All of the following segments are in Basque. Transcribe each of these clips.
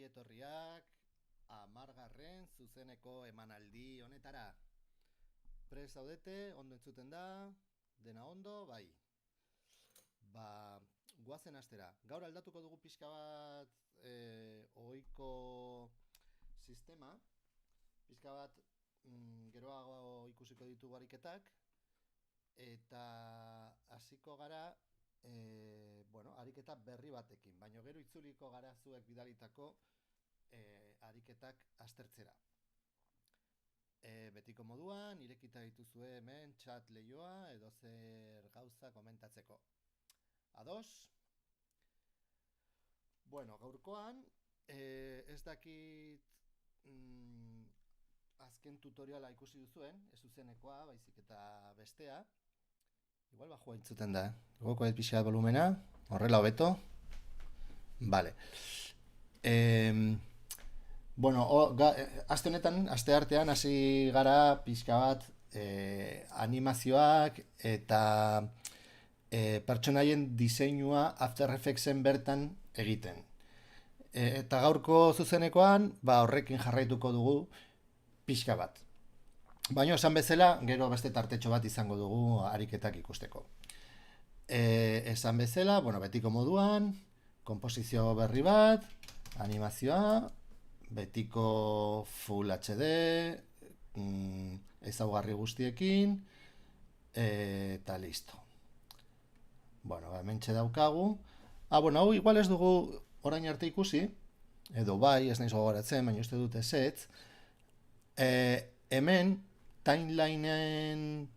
etorriak 10. zuzeneko emanaldi honetara. Prest zaudete, ondo entzuten da, dena ondo, bai. Guazen astera. Gaur aldatuko dugu pixka bat ohiko sistema. Pixka bat geroago ikusiko ditugu ariketak. Eta hasiko gara ariketa berri batekin, baina gero itzuliko gara zuek bidalitako ariketak aztertzera. Betiko moduan, irekita dituzue hemen chat lehioa edo zer gauza komentatzeko. Ados? Gaurkoan ez dakit azken tutoriala ikusi duzuen, ez zuzenekoa, baizik eta bestea. Igual bajua entzuten da, goko ez pixka volumena, horrela hobeto. Vale. Aste honetan, aste artean, hasi gara pixka bat animazioak eta pertsonaien diseinua After Effectsen bertan egiten. Eta gaurko zuzenekoan, horrekin jarraituko dugu pixka bat. Baina esan bezala, gero beste tartetxo bat izango dugu ariketak ikusteko. Esan bezala, betiko moduan, konposizio berri bat, animazioa, betiko Full HD, ezaugarri guztiekin, eta listo. Hementxe daukagu. Hau igual ez dugu orain arte ikusi, edo bai, ez naiz gogoratzen, baina uste dut ezetz. Hemen, timelineen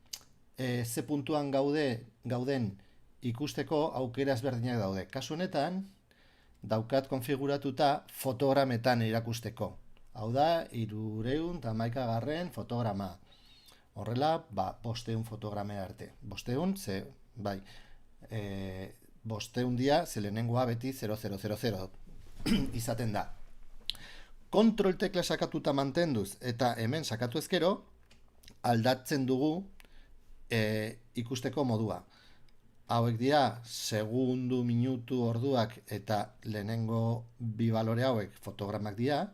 ze puntuan gauden ikusteko aukera ezberdinak daude. Kasu honetan, daukat konfiguratuta fotogrametan irakusteko. Hau da, 311 fotograma. Horrela, 500 fotogramera arte. 500, ze, bai, 500 dia, ze lehenengoa beti 0000 izaten da. Kontrol tekla sakatuta mantenduz eta hemen sakatu ezkero, aldatzen dugu ikusteko modua. Hauek dira, segundu, minutu, orduak eta lehenengo bi balore hauek fotogramak dira.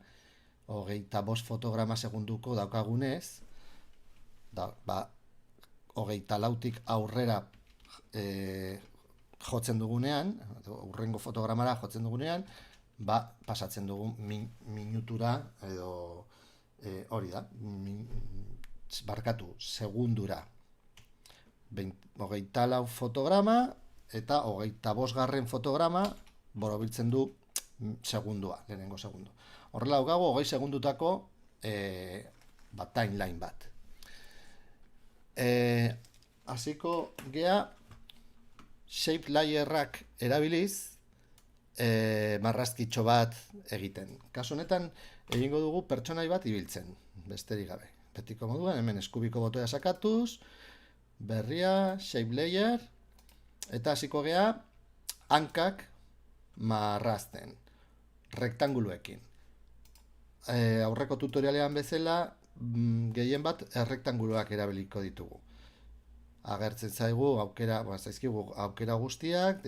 25 fotograma segunduko daukagunez, 24tik aurrera jotzen dugunean, hurrengo fotogramara jotzen dugunean, pasatzen dugu minutura edo hori da, segundura. 24 fotograma eta 25 fotograma borobiltzen du segundua, lehenengo segundu. Horrela daukagu 20 segundutako timeline bat. Hasiko gea shape layerrak erabiliz marrazkitxo bat egiten. Kasu honetan egingo dugu pertsonai bat ibiltzen, besterik gabe. Betiko moduan, hemen eskubiko botoia sakatuz, berria, shape layer, eta hasiko gea hankak marrazten, rektanguluekin. Aurreko tutorialean bezala, gehien bat errektanguluak erabiliko ditugu. Agertzen zaigu aukera guztiak,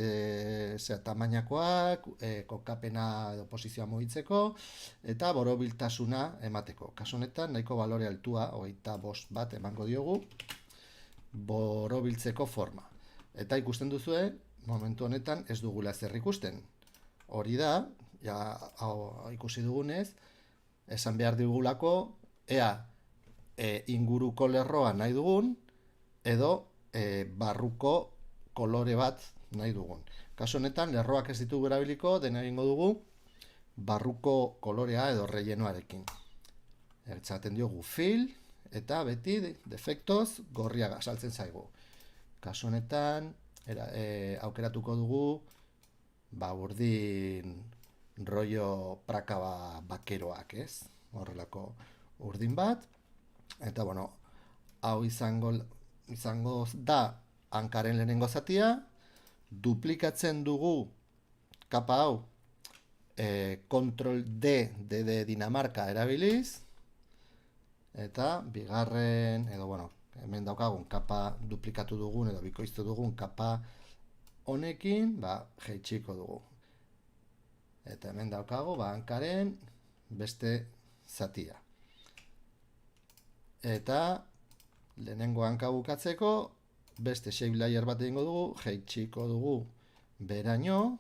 tamainakoak, kokapena edo posizioa mugitzeko, eta borobiltasuna emateko. Kasu honetan, nahiko balore altua, 25 bat emango diogu, borobiltzeko forma. Eta ikusten duzue, momentu honetan ez dugula zer ikusten. Hori da, ikusi dugunez, esan behar digulako, ea inguruko lerroa nahi dugun, edo barruko kolore bat nahi dugun. Kasu honetan, lerroak ez ditugu erabiliko, dena egingo dugu barruko kolorea edo rellenoarekin. Ertzaten diogu fill, eta beti defektoz gorriaga saltzen zaigu. Kasu honetan, aukeratuko dugu urdin rollo praka bakeroak, ez? Horrelako urdin bat. Eta, hau izango da hankaren lehenengo zatia. Duplikatzen dugu kapa hau Ctrl D de Dinamarca erabiliz. Eta bigarren, hemen daukagun kapa duplikatu dugun edo bikoiztu dugun kapa honekin, jaitsiko dugu. Eta hemen daukagu, hankaren beste zatia. Eta lehenengo hanka bukatzeko, beste shape layer bat egingo dugu, jaitsiko dugu beraino,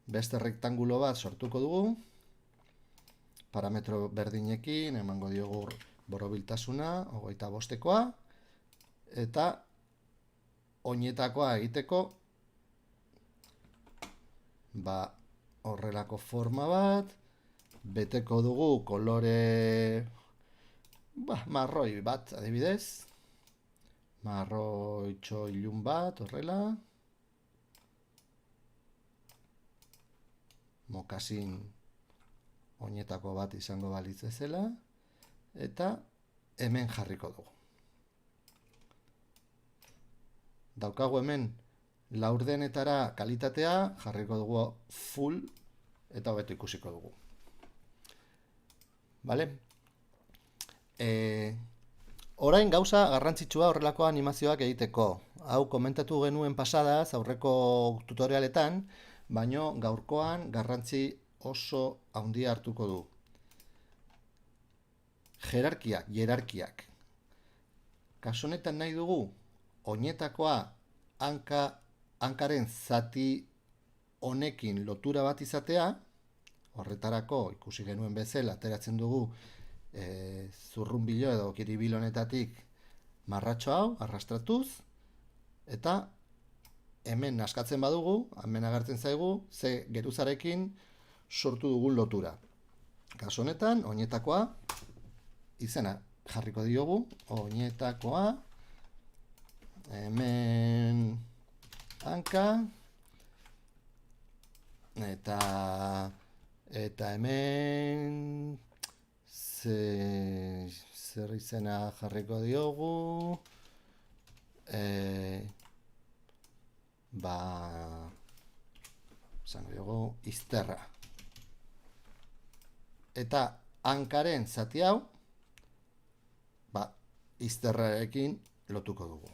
beste rektangulo bat sortuko dugu, parametro berdinekin, emango diogu borobiltasuna, 25koa, eta oinetakoa egiteko, horrelako forma bat, beteko dugu kolore marroi bat, adibidez, marroitxo ilun bat, horrela, mokasin oinetako bat izango balitz bezala, eta hemen jarriko dugu. Daukagu hemen laurdenetara kalitatea, jarriko dugu full, eta hobeto ikusiko dugu. Bale? Orain gauza garrantzitsua horrelako animazioak egiteko. Hau komentatu genuen pasadaz, aurreko tutorialetan, baino gaurkoan garrantzi oso handia hartuko du. Hierarkiak. Kasu honetan nahi dugu, oinetakoa hankaren zati honekin lotura bat izatea, horretarako ikusi genuen bezala ateratzen dugu zurrunbilo edo kiribil honetatik marratxo hau arrastratuz, eta hemen askatzen badugu, hemen agertzen zaigu, ze geruzarekin sortu dugun lotura. Kasu honetan, oinetakoa izena jarriko diogu, oinetakoa, hemen hanka, eta hemen zer izena jarriko diogu, esango diogu izterra. Eta hankaren zati hau, izterrarekin lotuko dugu.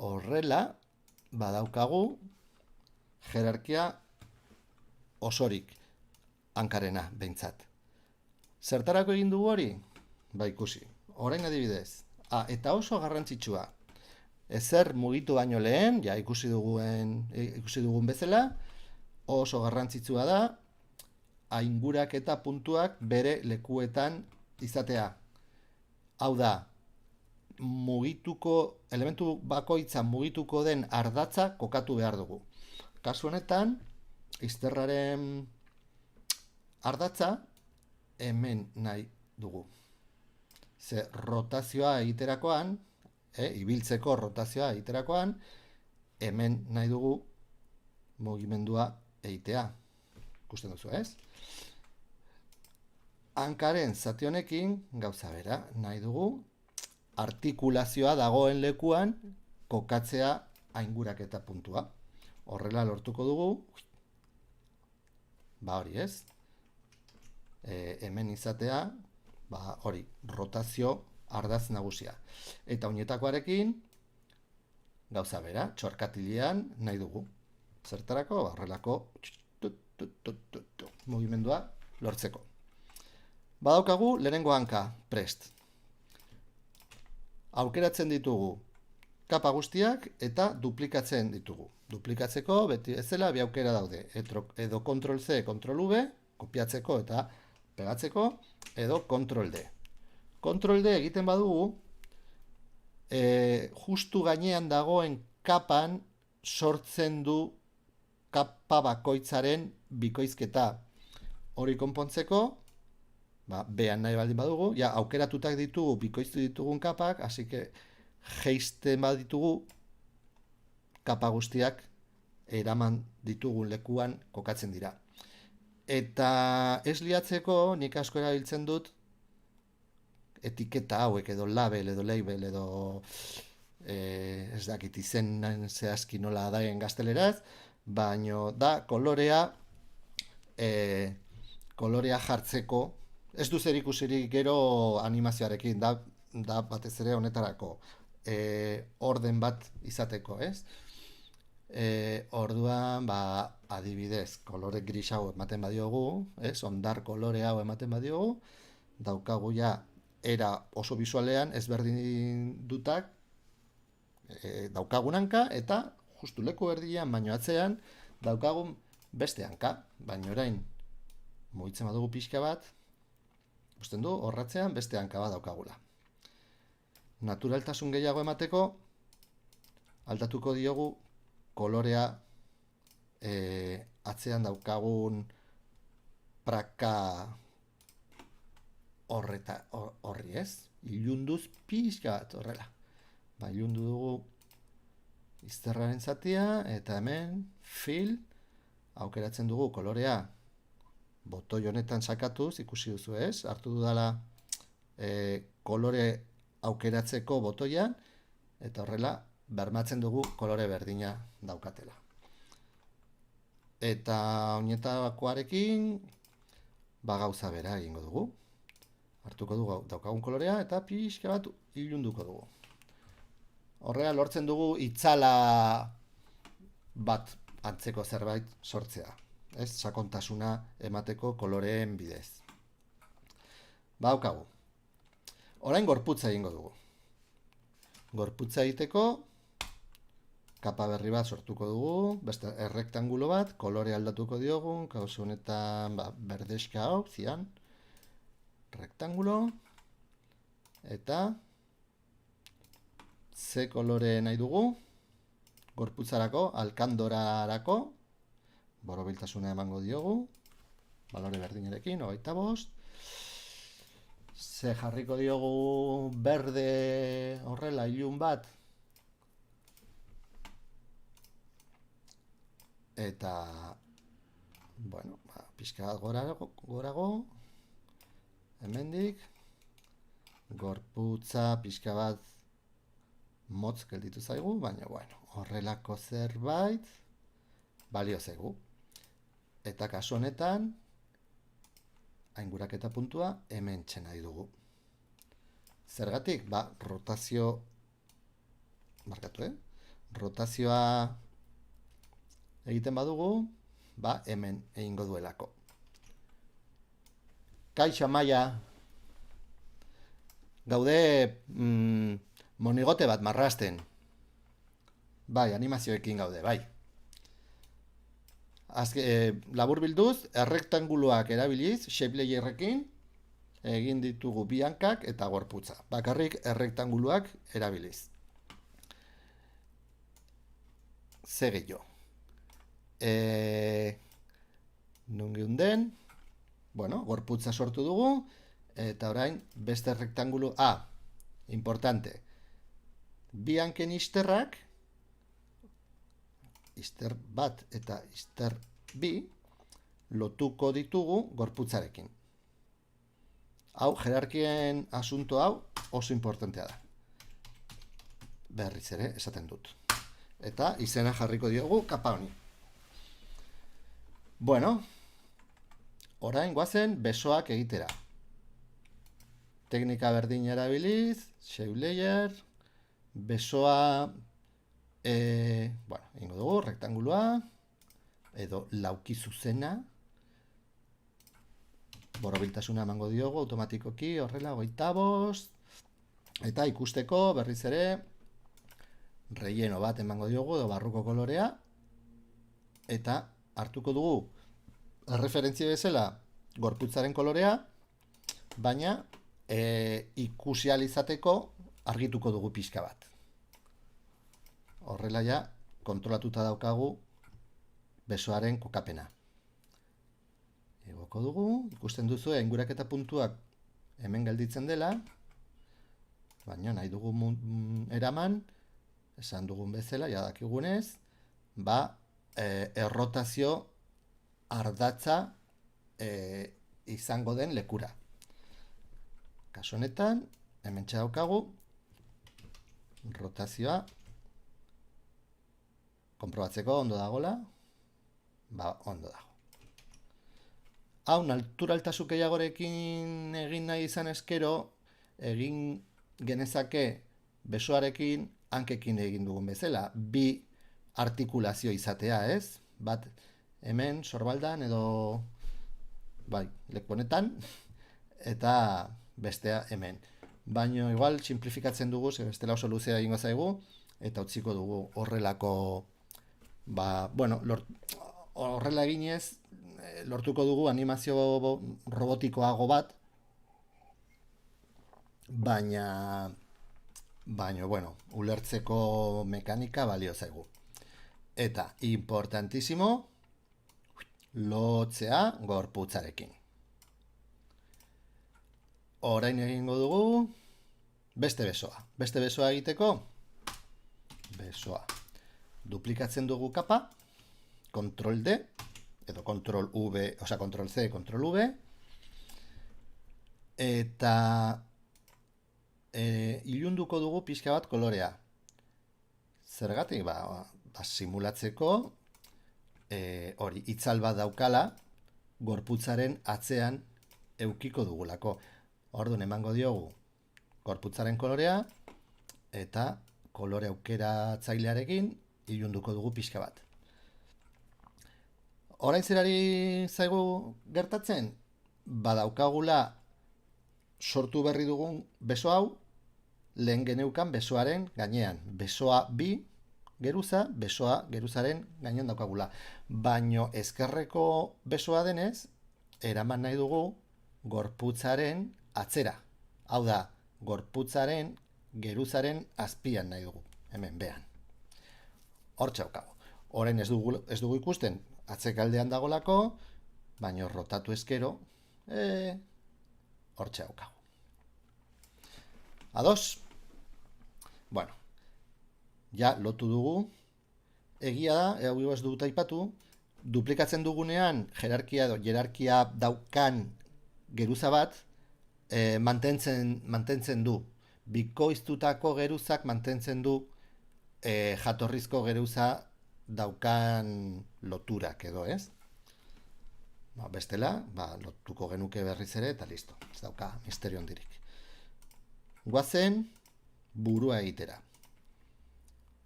Horrela, badaukagu hierarkia osorik hankarena behintzat. Zertarako egin dugu hori? Ikusi. Orain adibidez. Eta oso garrantzitsua. Ezer mugitu baino lehen, ikusi dugun bezala, oso garrantzitsua da, aingurak eta puntuak bere lekuetan izatea. Hau da, elementu bakoitza mugituko den ardatza kokatu behar dugu. Kasu honetan, izterraren ardatza hemen nahi dugu. Ze rotazioa egiterakoan, ibiltzeko rotazioa egiterakoan, hemen nahi dugu mugimendua egitea. Ikusten duzu, ez? Hankaren zati honekin, gauza bera, nahi dugu, artikulazioa dagoen lekuan kokatzea aingurak eta puntua. Horrela lortuko dugu, hori ez, hemen izatea, hori, rotazio ardaz nagusia. Eta oinetakoarekin, gauza bera, txorkatilean nahi dugu. Zertarako, horrelako mugimendua lortzeko. Badaukagu lehenengo hanka, prest. Aukeratzen ditugu kapa guztiak eta duplikatzen ditugu. Duplikatzeko beti bezala bi aukera daude. Edo Ctrl C, Ctrl V, kopiatzeko eta pegatzeko, edo Ctrl D. Ctrl D egiten badugu, justu gainean dagoen kapan sortzen du kapa bakoitzaren bikoizketa. Hori konpontzeko, behan nahi baldin badugu, aukeratutak ditugu bikoiztu ditugun kapak, hasi que jeisten baditugu kapa guztiak eraman ditugun lekuan kokatzen dira. Eta ez liatzeko nik asko erabiltzen dut etiketa hauek edo label edo label edo ez dakit izen zehazki nola daen gazteleraz, baino da kolorea jartzeko. Ez du zer ikusirik gero animazioarekin, da batez ere honetarako orden bat izateko, ez? Orduan, adibidez, kolore gris hau ematen badiogu, ondar kolore hau ematen badiogu, daukagu ja era oso bisualean ezberdin dutak daukagun hanka eta justu leku erdian baino atzean daukagun beste hanka, baino orain mugitzen badugu pixka bat, ikusten du horratzean beste hanka bat daukagula. Naturaltasun gehiago emateko aldatuko diogu kolorea atzean daukagun praka horri ilunduz pixka bat horrela. Ilundu dugu izterraren zatia eta hemen fill aukeratzen dugu kolorea botoi honetan sakatuz, ikusi duzu hartu dudala kolore aukeratzeko botoian eta horrela bermatzen dugu kolore berdina daukatela. Eta oinetakoarekin gauza bera egingo dugu. Hartuko dugu daukagun kolorea eta pixka bat ilunduko dugu. Horrela lortzen dugu itzala bat antzeko zerbait sortzea. Sakontasuna emateko koloreen bidez. Daukagu. Orain gorputza egingo dugu. Gorputza egiteko kapa berri bat sortuko dugu, beste errektangulo bat, kolore aldatuko diogu, kasu honetan berdeska hau, zian, rektangulo, eta ze kolore nahi dugu, gorputzarako, alkandorarako, borobiltasuna emango diogu, balore berdinarekin, 25, ze jarriko diogu berde horrela ilun bat, eta, bueno, pixka bat gorago, hemendik, gorputza pixka bat motz gelditu zaigu, baina, bueno, horrelako zerbait balio zaigu. Eta kasu honetan, ainguraketa puntua hemen nahi dugu. Zergatik? Rotazio, markatu, rotazioa egiten badugu, hemen egingo duelako. Kaixo Amaia, gaude monigote bat marrasten. Animazioekin gaude, labur bilduz, errektanguluak erabiliz, shape layerrekin, egin ditugu bi hankak eta gorputza. Bakarrik errektanguluak erabiliz. Ze gehiago. Non geunden, gorputza sortu dugu, eta orain beste rektangulu importante. Bi hanken izterrak, izter bat eta izter bi, lotuko ditugu gorputzarekin. Hau, jerarkien asunto hau oso importantea da. Berriz ere, esaten dut. Eta izena jarriko diogu kapa honi. Orain guazen besoak egitera. Teknika berdin erabiliz, shape layer, besoa, ingo dugu, rektangulua, edo lauki zuzena, borobiltasuna emango diogu automatikoki, horrela, 25, eta ikusteko berriz ere, relleno bat emango diogu, edo barruko kolorea, eta hartuko dugu erreferentzia bezala gorputzaren kolorea, baina ikusi ahal izateko argituko dugu pixka bat. Horrela ja kontrolatuta daukagu besoaren kokapena. Igoko dugu, ikusten duzu ainguraketa puntuak hemen gelditzen dela, baina nahi dugu eraman, esan dugun bezala, jadakigunez, errotazio ardatza izango den lekura. Kasu honetan, hemen daukagu rotazioa konprobatzeko ondo dagola, ondo dago. Hau, naturaltasun gehiagorekin egin nahi izan eskero, egin genezake besoarekin hankekin egin dugun bezala. Bi artikulazio izatea, ez? Bat hemen, sorbaldan, edo bai, leku honetan, eta bestea hemen. Baina igual simplifikatzen dugu, ze bestela oso luzea egingo zaigu, eta utziko dugu horrelako, bueno, horrela eginez, lortuko dugu animazio robotikoago bat, baina, bueno, ulertzeko mekanika balio zaigu. Eta, importantísimo, lotzea gorputzarekin. Orain egingo dugu beste besoa. Beste besoa egiteko, besoa. Duplikatzen dugu kapa, Ctrl D, edo Ctrl V, osea Ctrl C, Ctrl V, eta ilunduko dugu pixka bat kolorea. Zergatik, simulatzeko, hori, itzal bat daukala, gorputzaren atzean eukiko dugulako. Orduan emango diogu gorputzaren kolorea, eta kolore aukeratzailearekin ilunduko dugu pixka bat. Orain zerari zaigu gertatzen? Badaukagula sortu berri dugun beso hau, lehen geneukan besoaren gainean. Besoa bi geruza, besoa geruzaren gainean daukagula. Baino ezkerreko besoa denez, eraman nahi dugu gorputzaren atzera. Hau da, gorputzaren geruzaren azpian nahi dugu. Hemen, behan. Hortxe daukagu. Orain ez dugu ikusten atzekaldean dagolako, baino rotatu ezkero, hortxe daukagu. Ados? Bueno, ja lotu dugu. Egia da, hau ez dut aipatu, duplikatzen dugunean jerarkia daukan geruza bat mantentzen du. Bikoiztutako geruzak mantentzen du jatorrizko geruza daukan loturak edo, ez? Bestela, lotuko genuke berriz ere, eta listo. Ez dauka misterio handirik. Goazen burua egitera.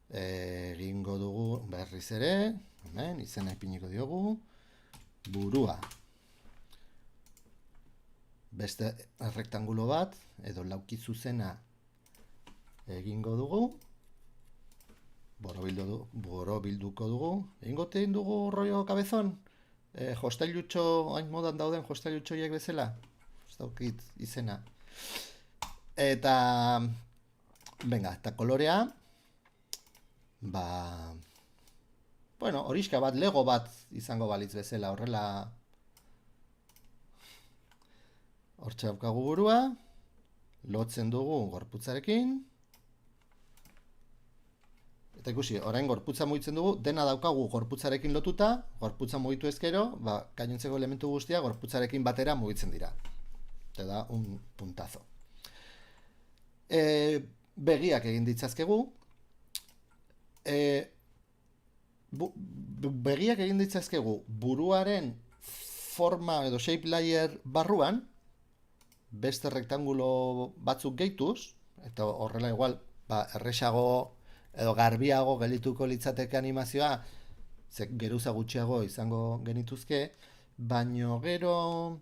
Egingo dugu berriz ere, hemen, izena ipiniko diogu, burua. Beste errektangulo bat, edo lauki zuzena egingo dugu, borobilduko dugu. Egingotein dugu rollo kabezon, jostailutxo, hain modan dauden jostailutxoiek bezala, ez daukit izena. Eta, venga, eta kolorea, bueno, horiska bat, lego bat izango balitz bezala, horrela, hortxe daukagu burua, lotzen dugu gorputzarekin, eta ikusi, orain gorputza mugitzen dugu, dena daukagu gorputzarekin lotuta, gorputza mugitu ezkero, gainontzeko elementu guztia gorputzarekin batera mugitzen dira. Eta da, un puntazo. Begiak egin ditzazkegu, begiak egin ditzazkegu buruaren forma edo shape layer barruan, beste rektangulo batzuk gehituz, eta horrela igual, erresago edo garbiago gelituko litzateke animazioa, geruza gutxiago izango genituzke, baino gero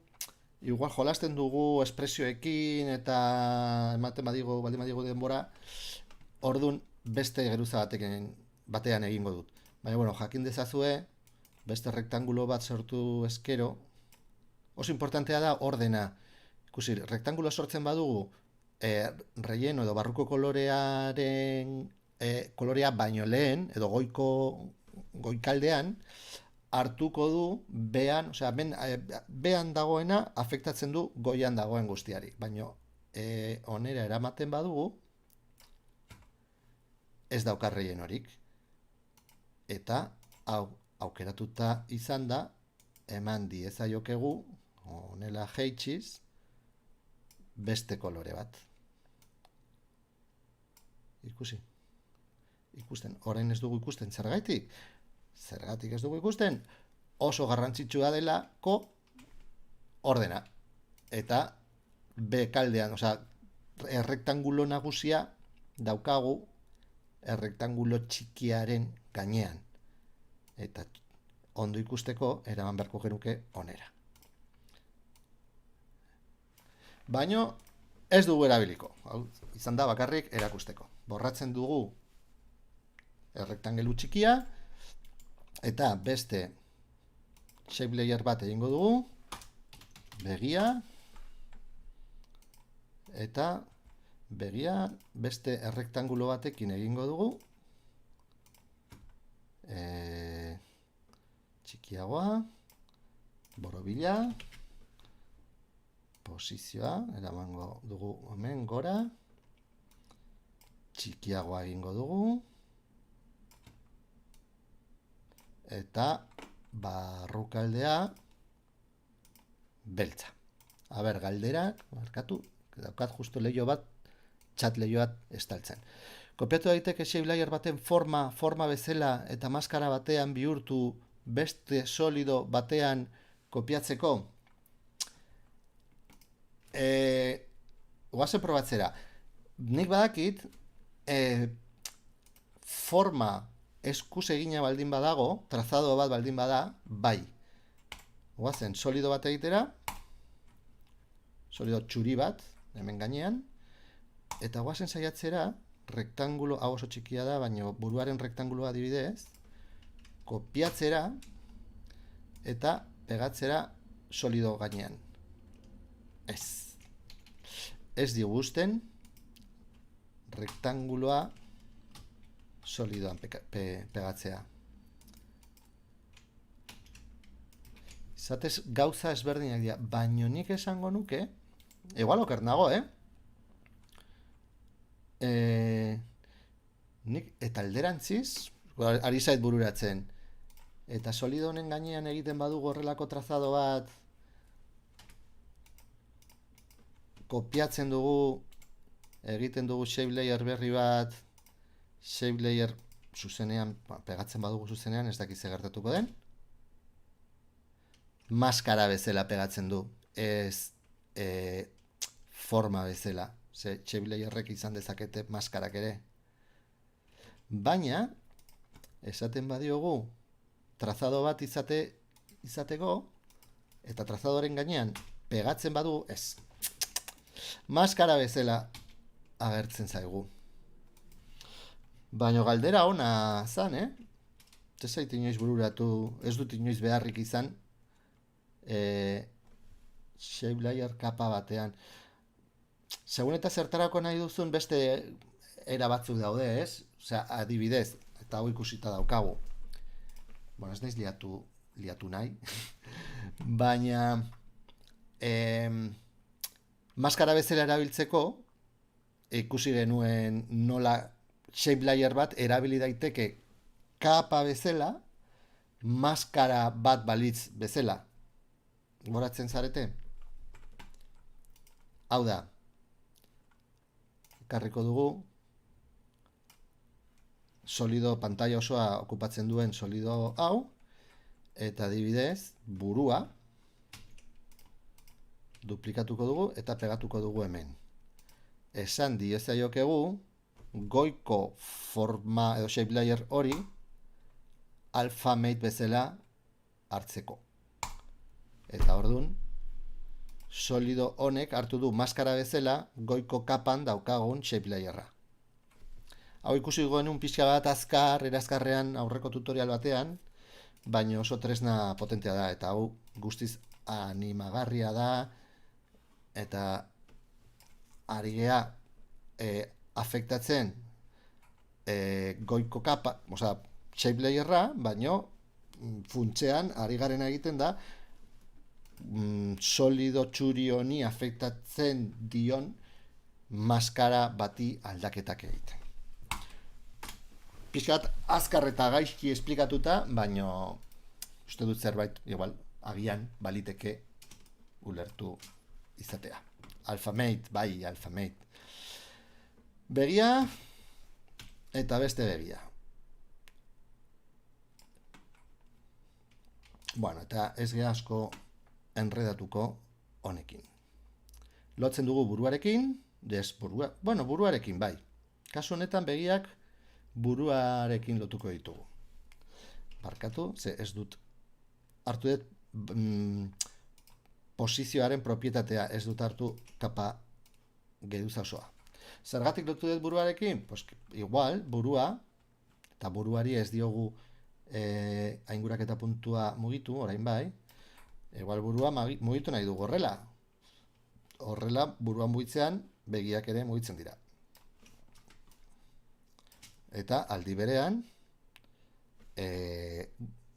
igual jolasten dugu espresioekin eta ematen baldin badigu denbora, ordun beste geruza batean egingo dut. Baina, bueno, jakin dezazue, beste rektangulo bat sortu eskero, oso importantea da ordena. Ikusi, rektangulo sortzen badugu, relleno edo barruko kolorea baino lehen, edo goikaldean, hartuko du behan, osea, behan dagoena afektatzen du goian dagoen guztiari. Baina, onera eramaten badugu, ez daukar rellenorik. Eta, hau, aukeratuta izan da, eman diezaiokegu, honela jeitsiz, beste kolore bat. Ikusten, orain ez dugu ikusten, zergaitik? Zergatik ez dugu ikusten, oso garrantzitsua delako ordena. Eta bekaldean, osea, errektangulo nagusia daukagu errektangulo txikiaren gainean. Eta ondo ikusteko eraman beharko genuke onera. Baino ez dugu erabiliko. Hau izan da bakarrik erakusteko. Borratzen dugu errektangelu txikia eta beste shape layer bat egingo dugu. Begia eta begia beste errektangulo batekin egingo dugu. Txikiagoa, borobila, posizioa, eramango dugu hemen gora, txikiagoa egingo dugu, eta barrukaldea beltza. Aber, galderak, markatu, daukat justo lehio bat, txat lehio bat estaltzen. Kopiatu daiteke shape layer baten forma bezala eta maskara batean bihurtu beste solido batean kopiatzeko. Oazen probatzera. Nik badakit forma eskuz egina baldin badago, trazado bat baldin bada, bai. Oazen solido bat egitera, solido txuri bat, hemen gainean, eta oazen saiatzera, rektangulo, hau oso txikia da, baina buruaren rektanguloa adibidez, kopiatzera eta pegatzera solido gainean. Ez digusten rektanguloa solidoan pegatzea. Izatez gauza ezberdinak dira, baino nik esango nuke, igual oker nago, nik eta alderantziz, ari zait bururatzen, eta solido honen gainean egiten badugu horrelako trazado bat, kopiatzen dugu, egiten dugu shape layer berri bat, shape layer zuzenean, pegatzen badugu zuzenean, ez dakiz gertatuko den, maskara bezala pegatzen du, ez forma bezala. Shape layerrek izan dezakete maskarak ere. Baina, esaten badiogu, trazado bat izateko, eta trazadoren gainean pegatzen badu, ez. Maskara bezala agertzen zaigu. Baina galdera ona zan, Ez zait inoiz bururatu, ez dut inoiz beharrik izan, shape layer kapa batean. Segun eta zertarako nahi duzun beste era batzuk daude, ez? Osea, adibidez, eta hau ikusita daukagu. Bueno, ez naiz liatu nahi. Baina maskara bezala erabiltzeko ikusi genuen nola shape layer bat erabili daiteke kapa bezala, maskara bat balitz bezala. Goratzen zarete? Hau da. Ekarriko dugu solido pantalla osoa okupatzen duen solido hau, eta adibidez burua duplikatuko dugu eta pegatuko dugu hemen. Esan diezaiokegu goiko forma edo shape layer hori alphamate bezala hartzeko. Eta orduan solido honek hartu du maskara bezala goiko kapan daukagun shape layerra. Hau ikusi genuen pixka bat erazkarrean aurreko tutorial batean, baina oso tresna potentea da, eta hau guztiz animagarria da, eta ari gea afektatzen goiko kapa, osea, shape layerra, baina funtsean ari garena egiten da solido txuri honi afektatzen dion maskara bati aldaketak egiten. Pixkat azkar eta gaizki esplikatuta, baina uste dut zerbait, igual, agian baliteke ulertu izatea. Alphamate, bai, alphamate. Begia eta beste begia. Bueno, eta ez geha asko enredatuko honekin. Lotzen dugu buruarekin, buruarekin, bai. Kasu honetan begiak buruarekin lotuko ditugu. parkatu, ze ez dut, hartu dut posizioaren propietatea, ez dut hartu kapa geruza osoa. Zergatik lotu dut buruarekin? Pues, igual, burua, eta buruari ez diogu ainguraketa puntua mugitu, orain bai, igual burua mugitu nahi dugu horrela. Horrela, buruan mugitzean, begiak ere mugitzen dira. Eta aldi berean,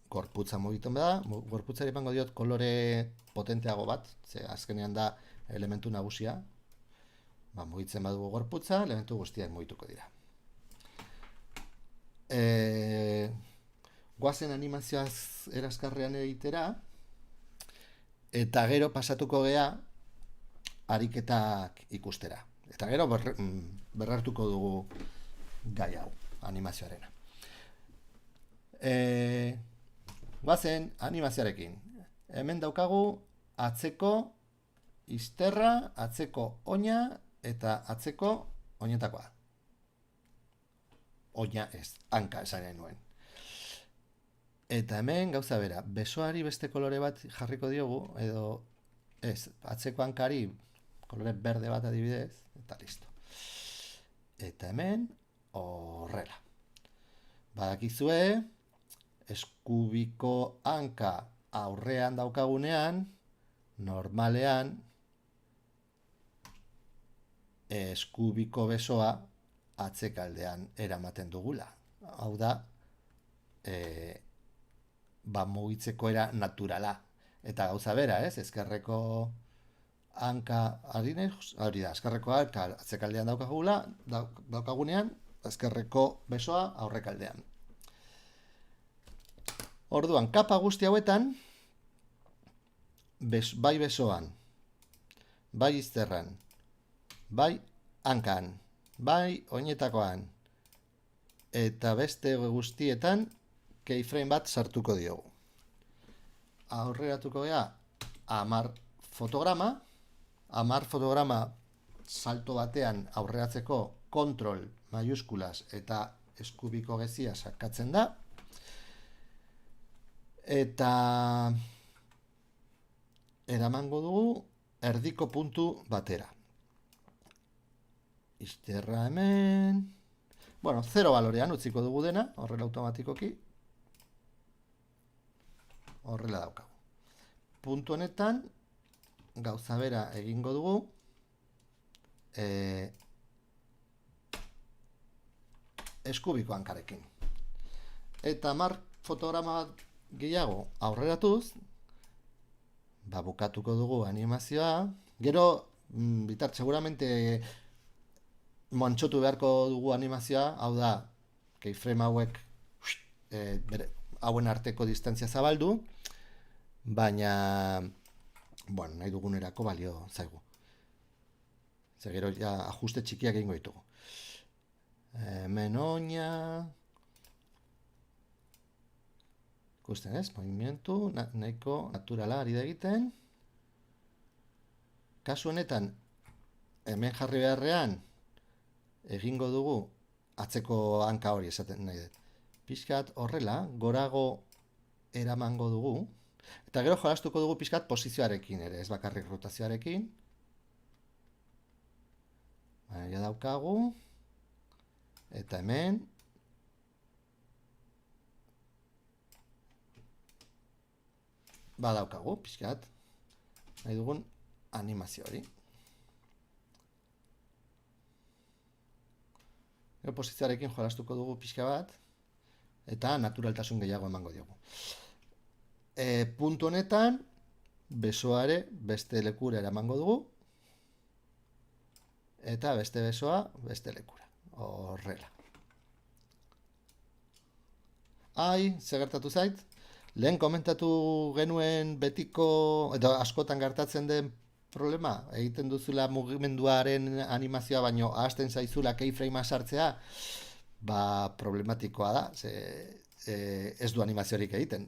gorputza mugitu da, gorputzari emango diot kolore potenteago bat, ze azkenean da elementu nagusia. Mugitzen badugu gorputza, elementu guztiak mugituko dira. Goazen animazioaz erazkarrean egitera, eta gero pasatuko gea ariketak ikustera. Eta gero berrartuko dugu gai hau, animazioarena. Goazen animazioarekin. Hemen daukagu atzeko izterra, atzeko oina eta atzeko oinetakoa. Oina ez, hanka esan nuen. Eta hemen gauza bera, besoari beste kolore bat jarriko diogu, edo ez, atzeko hankari kolore berde bat adibidez, eta listo. Eta hemen horrela. Badakizue, eskubiko hanka aurrean daukagunean, normalean, eskubiko besoa atzekaldean eramaten dugula. Hau da, mugitzeko era naturala. Eta gauza bera, ez? Ezkerreko hanka hori da, ezkerreko hanka atzekaldean daukagunean, ezkerreko besoa aurrekaldean. Orduan, kapa guzti hauetan, bai besoan, bai izterran, bai hankan, bai oinetakoan, eta beste guztietan keyframe bat sartuko diogu. Aurreratuko gea 10 fotograma. 10 fotograma salto batean aurreratzeko kontrol maiuskulas eta eskubiko gezia sakatzen da. Eta eramango dugu erdiko puntu batera. Izterra hemen. Bueno, 0 balorean utziko dugu dena, horrela automatikoki. Horrela daukagu. Puntu honetan, gauza bera egingo dugu. Eskubiko hankarekin. Eta 10 fotograma gehiago aurreratuz, bukatuko dugu animazioa. Gero, seguramente mantxotu beharko dugu animazioa, hau da, keyframe hauek hauen arteko distantzia zabaldu, baina, bueno, nahi dugunerako balio zaigu. Zer gero ja ajuste txikiak egingo ditugu. Hemen oina, ikusten ez, movimientu, nahiko naturala ari da egiten. Kasu honetan, hemen jarri beharrean, egingo dugu atzeko hanka hori esaten nahi dut. Pixkat horrela, gorago eramango dugu. Eta gero jolastuko dugu pixkat posizioarekin ere, ez bakarrik rotazioarekin. Ja daukagu. Eta hemen. Badaukagu, pixkat. Nahi dugun animazio hori. Posizioarekin jolastuko dugu pixka bat, eta naturaltasun gehiago emango diogu. Puntu honetan, besoare beste lekura eramango dugu, eta beste besoa beste lekura. Horrela. Zer gertatu zait? Lehen komentatu genuen betiko, eta askotan gertatzen den problema, egiten duzula mugimenduaren animazioa, baino ahazten zaizula keyframea sartzea, problematikoa da, ez du animaziorik egiten.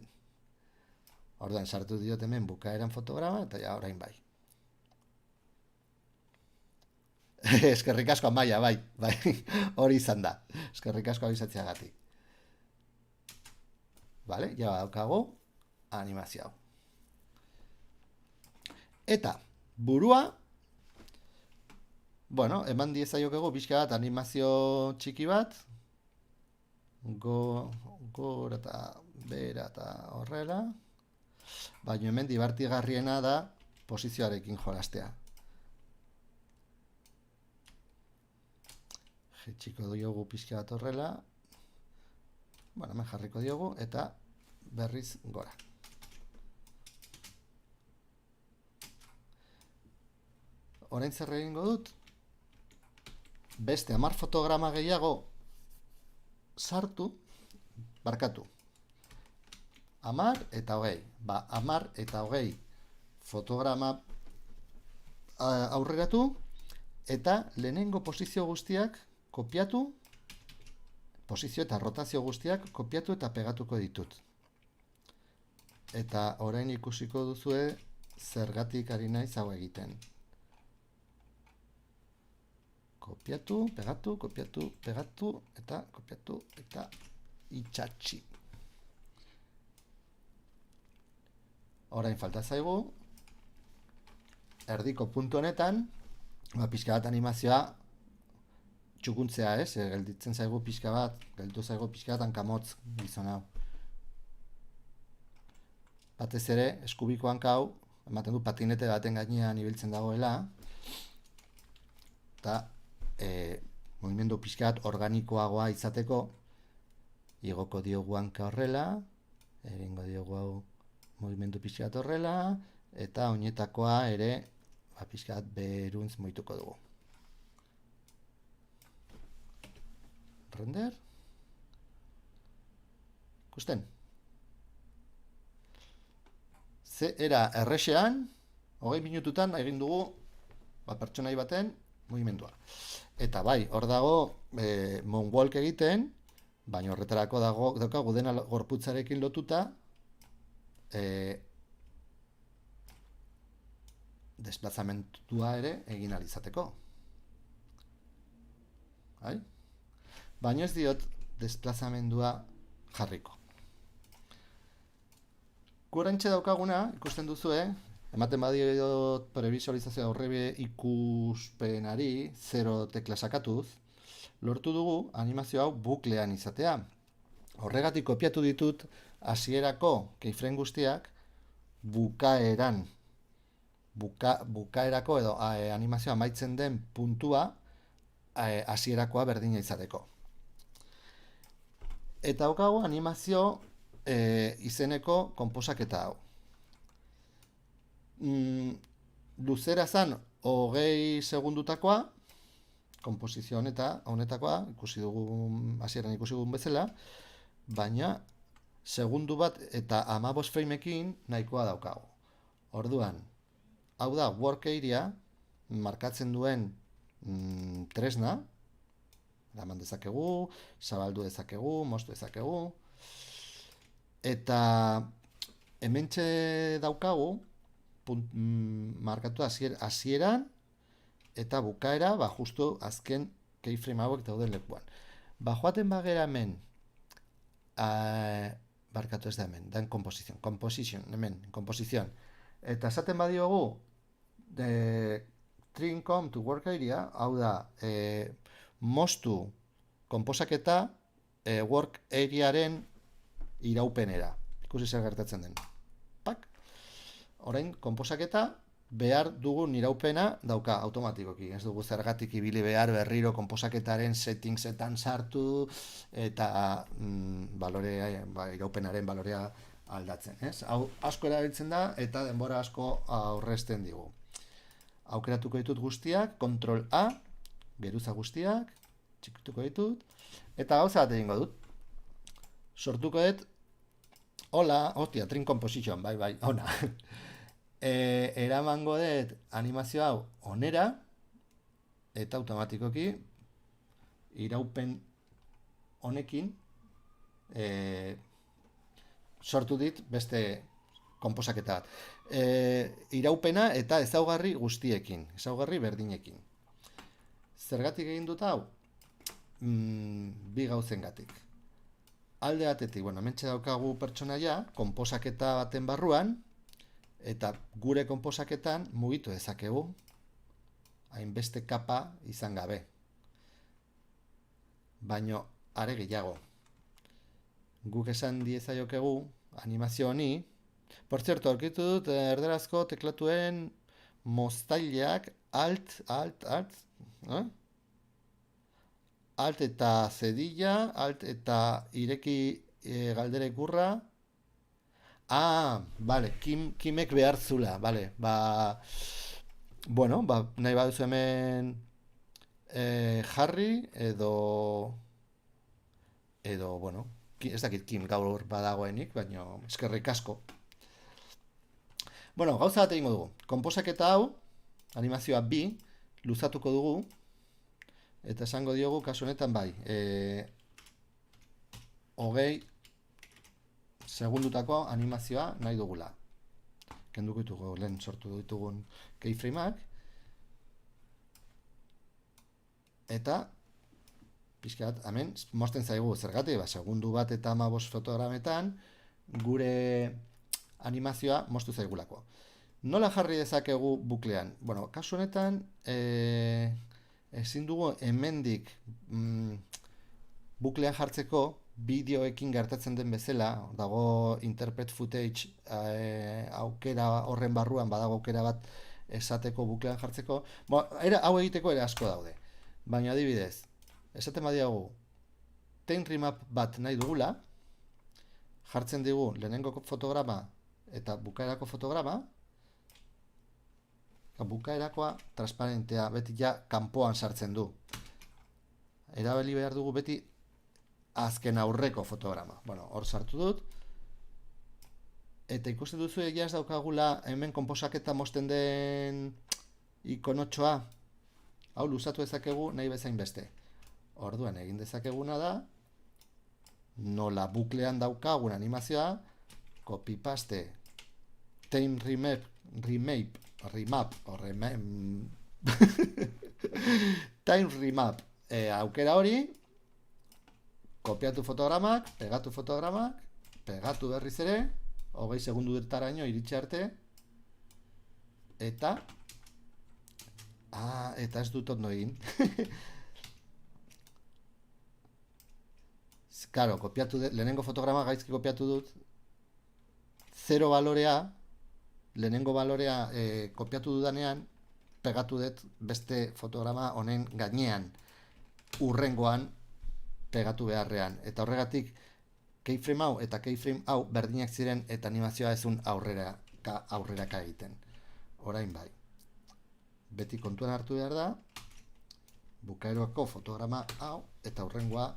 Orduan, sartu diot hemen bukaeran fotograma, eta ja, orain bai. Eskerrik asko Amaia, bai, hori izan da. Eskerrik asko abizatzeagatik. Vale, ja daukagu animazio hau. Eta burua, bueno, eman diezaiokegu pixka bat animazio txiki bat, gora eta bera eta horrela, baina hemen dibartigarriena da posizioarekin jolastea. Jetxiko diogu pixka bat horrela, bueno, hemen jarriko diogu eta berriz gora. Orain zer egingo dut? Beste 10 fotograma gehiago sartu, barkatu. 10 eta 20. Ba, 10 eta 20 fotograma aurreratu eta lehenengo posizio guztiak kopiatu, posizio eta rotazio guztiak kopiatu eta pegatuko ditut. Eta orain ikusiko duzue zergatik ari naiz hau egiten. Kopiatu, pegatu, kopiatu, pegatu, eta kopiatu, eta itxatxi. Orain falta zaigu, erdiko puntu honetan, pixka bat animazioa txukuntzea, gelditzen zaigu pixka bat, gelditu zaigu pixka bat hankamotz gizon hau. Batez ere, eskubiko hanka hau, ematen du patinete baten gainean ibiltzen dagoela, eta mugimendu pixka bat organikoagoa izateko, igoko diogu hanka horrela, egingo diogu hau mugimendu pixka bat horrela, eta oinetakoa ere pixka bat beruntz mohituko dugu. Render. Ikusten. Ze era errexean, 20 minututan egin dugu pertsonai baten mugimendua. Eta bai, hor dago moonwalk egiten, baina horretarako daukagu dena gorputzarekin lotuta desplazamentua ere egin ahal izateko. Bai? Baina ez diot desplazamendua jarriko. Kurantxe daukaguna, ikusten duzue, ematen badiot previsualizazioa aurrebe ikuspenari 0 tekla sakatuz, lortu dugu animazio hau buklean izatea. Horregatik kopiatu ditut hasierako keyframe guztiak bukaerako edo animazioa amaitzen den puntua hasierakoa berdina izateko. Eta daukagu animazio izeneko konposaketa hau. Luzera zen 20 segundutakoa, konposizio honetakoa, hasieran ikusi dugun bezala, baina segundu bat eta 15 frameekin nahikoa daukagu. Orduan, hau da work area markatzen duen tresna, eraman dezakegu, zabaldu dezakegu, moztu dezakegu, eta hementxe daukagu markatu hasieran eta bukaera, justu azken keyframe hauek dauden lekuan. Joaten bagera hemen, barkatu ez da hemen, da en composition, hemen, composition. Eta esaten badiogu, trim come to work area, hau da, moztu konposaketa work arearen iraupenera. Ikusi zer gertatzen den. Pak. Orain, konposaketa behar dugun iraupena dauka automatikoki. Ez dugu zergatik ibili behar berriro konposaketaren settingsetan sartu eta iraupenaren balorea aldatzen. Hau asko erabiltzen da eta denbora asko aurrezten digu. Aukeratuko ditut guztiak, Ctrl A, geruza guztiak, txikituko ditut, eta gauza bat egingo dut. Sortuko dut, hola, hostia, trim composition, bai, ona. Eramango dut animazio hau onera, eta automatikoki iraupen honekin sortu dit beste konposaketa bat. Iraupena eta ezaugarri guztiekin, ezaugarri berdinekin. Zergatik egin dut hau? Bi gauzengatik. alde batetik, bueno, hementxe daukagu pertsonaia, konposaketa baten barruan, eta gure konposaketan mugitu dezakegu, hainbeste kapa izan gabe. Baino, are gehiago. Guk esan diezaiokegu animazio honi. Por zerto, aurkitu dut erderazko teklatuen moztaileak alt, alt eta zedilla, alt eta ireki galdera ikurra. Vale, kimek behar zula, vale, bueno, nahi baduzu hemen jarri edo, bueno, ez dakit Kim gaur badagoenik, baina eskerrik asko. Bueno, gauza bat egingo dugu. Konposaketa hau, animazioa bi, luzatuko dugu, eta esango diogu, kasu honetan bai, 20 segundutako animazioa nahi dugula. Kenduko ditugu, lehen sortu ditugun keyframeak, eta pixkat, hemen, mozten zaigu zergatik, segundu bat eta 15 fotogrametan, gure animazioa moztu zaigulako. Nola jarri dezakegu buklean? Bueno, kasu honetan, ezin dugu hemendik buklean jartzeko, bideoekin gertatzen den bezala, dago interpret footage aukera horren barruan, badago aukera bat esateko buklean jartzeko. Hau egiteko ere asko daude. Baina adibidez, esaten badiagu, time remap bat nahi dugula, jartzen digu lehenengo fotograma eta bukaerako fotograma, bukaerakoa transparentea, beti ja kanpoan sartzen du. Erabili behar dugu beti azken aurreko fotograma. Bueno, hor sartu dut. Eta ikusten duzu egia ez daukagula hemen konposaketa mozten den ikonotxoa. Hau luzatu dezakegu nahi bezain beste. Orduan egin dezakeguna da, nola buklean daukagun animazioa, copy paste, time remap, time remap aukera hori, kopiatu fotogramak, pegatu berriz ere, 20 segundu dirtaraino iritsi arte, eta ez dut ondo egin. Claro, lehenengo fotograma gaizki kopiatu dut, 0 balorea, lehenengo balorea kopiatu dudanean, pegatu dut beste fotograma honen gainean, urrengoan pegatu beharrean. Eta horregatik, keyframe hau eta keyframe hau berdinak ziren eta animazioa ezun aurreraka egiten. Orain bai. Beti kontuan hartu behar da, bukaeroako fotograma hau eta urrengoa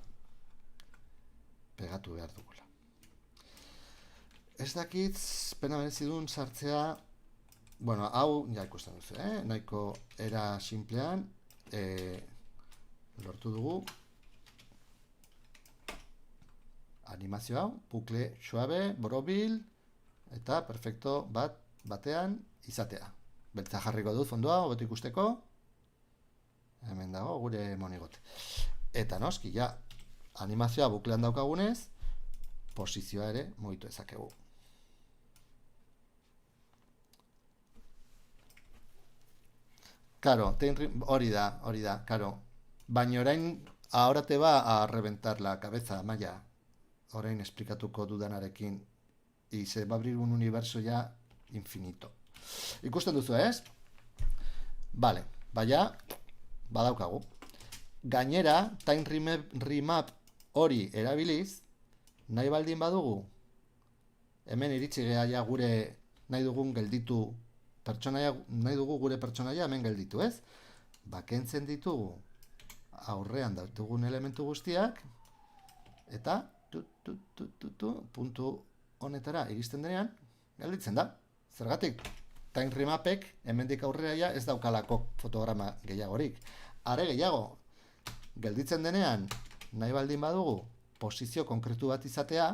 pegatu behar dugula. Ez dakit, pena merezidun sartzea, bueno, hau, ja ikusten duzu, nahiko era simplean, lortu dugu, animazio hau, bukle suabe, borobil, eta perfecto batean izatea. Beltza jarriko dut fondua, hobeto ikusteko, hemen dago gure monigote. Eta noski, ja, animazioa buklean daukagunez, posizioa ere mugitu ezakegu. Claro, hori da, claro. Baina orain, ahora te va a reventar la cabeza, Maya. Orain esplikatuko dudanarekin. Y se va a abrir un universo ya infinito. Ikusten duzu, ez? Vale, baina, badaukagu. Gainera, time remap hori erabiliz, nahi baldin badugu, hemen iritsi geha gure nahi dugun gelditu pertsonaia, nahi dugu gure pertsonaia hemen gelditu, ez? Kentzen ditugu aurrean ditugun elementu guztiak, eta puntu honetara iristen denean, gelditzen da. Zergatik, time remapek hemendik aurrera ez daukalako fotograma gehiagorik. Are gehiago, gelditzen denean, nahi baldin badugu, posizio konkretu bat izatea,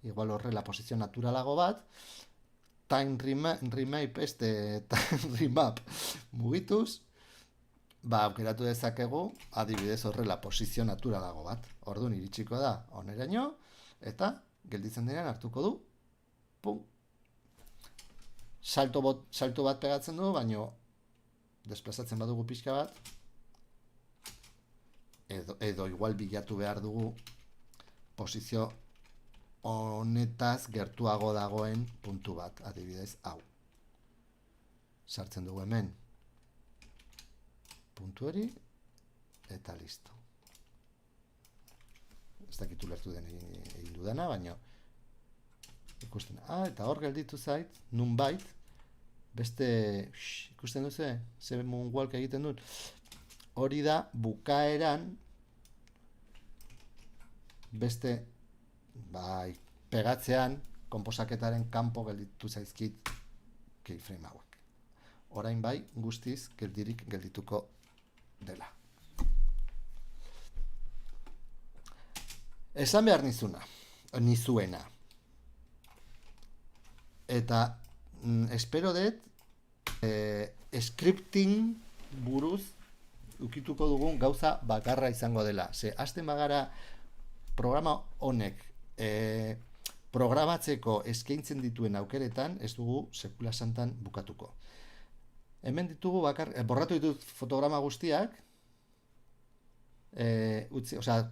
igual horrela posizio naturalago bat, time remap mugituz, aukeratu dezakegu, adibidez horrela posizio naturalago bat. Orduan iritsiko da oneraino, eta gelditzen denean hartuko du, pum, salto bat pegatzen du, baino desplazatzen badugu pixka bat, edo igual bilatu behar dugu posizio honetaz gertuago dagoen puntu bat, adibidez, hau. Sartzen dugu hemen puntu hori, eta listo. Ez dakit ulertu den egin dudana, baina ikusten, eta hor gelditu zait, nunbait, beste, ikusten duzu, ze moonwalk egiten dut, hori da bukaeran, beste, bai, pegatzean, konposaketaren kanpo gelditu zaizkit keyframe hauek. Orain bai, guztiz geldirik geldituko dela. Esan behar nizuena. Eta espero dut scripting buruz ukituko dugun gauza bakarra izango dela. Ze, hasten bagara programa honek programatzeko eskaintzen dituen aukeretan, ez dugu sekula santan bukatuko. Hemen ditugu borratu ditut fotograma guztiak,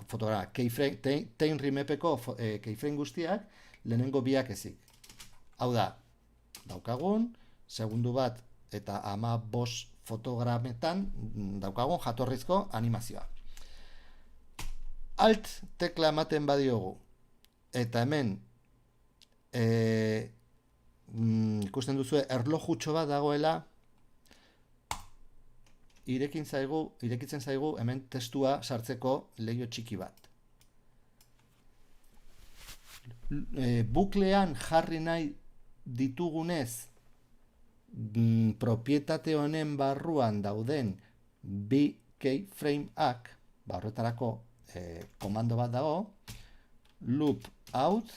fotograma, TainRimepeko keyframe guztiak, lehenengo biak ezik. Hau da, daukagun, segundu bat eta 15 fotogrametan daukagun jatorrizko animazioa. Alt tekla ematen badiogu, eta hemen ikusten duzue erlojutxo bat dagoela, irekitzen zaigu hemen testua sartzeko leiho txiki bat. Buklean jarri nahi ditugunez, propietate honen barruan dauden bi keyframeak, horretarako komando bat dago, loop out,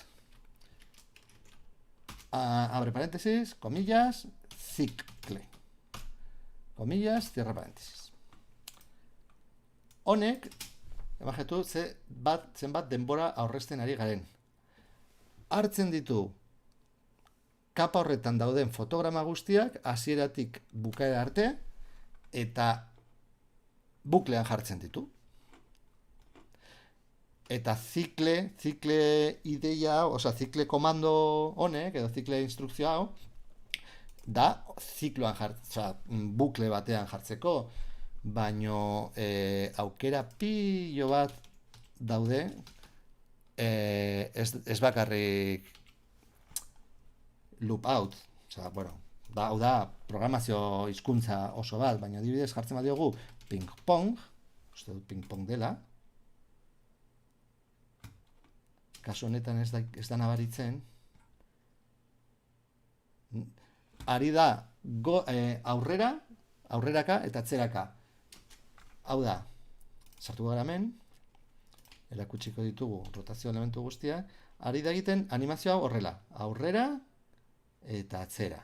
abre paréntesis, comillas, cicle. Comillas, cierra paréntesis. Honek, emajetu, zenbat denbora aurrezten ari garen. Hartzen ditu kapa horretan dauden fotograma guztiak, hasieratik bukaera arte, eta buklean jartzen ditu. Eta zikle ideia, zikle komando honek, edo zikle instrukzio hau, da zikloan bukle batean jartzeko, baino aukera pilo bat daude, ez bakarrik loop out, hau da programazio hizkuntza oso bat, baina adibidez jartzen badiogu ping-pong, uste dut ping-pong dela, kasu honetan ez da nabaritzen, ari da aurreraka eta atzeraka. Hau da, sartu gara hemen, erakutsiko ditugu rotazio elementu guztiak, ari da egiten animazioa horrela, aurrera eta atzera.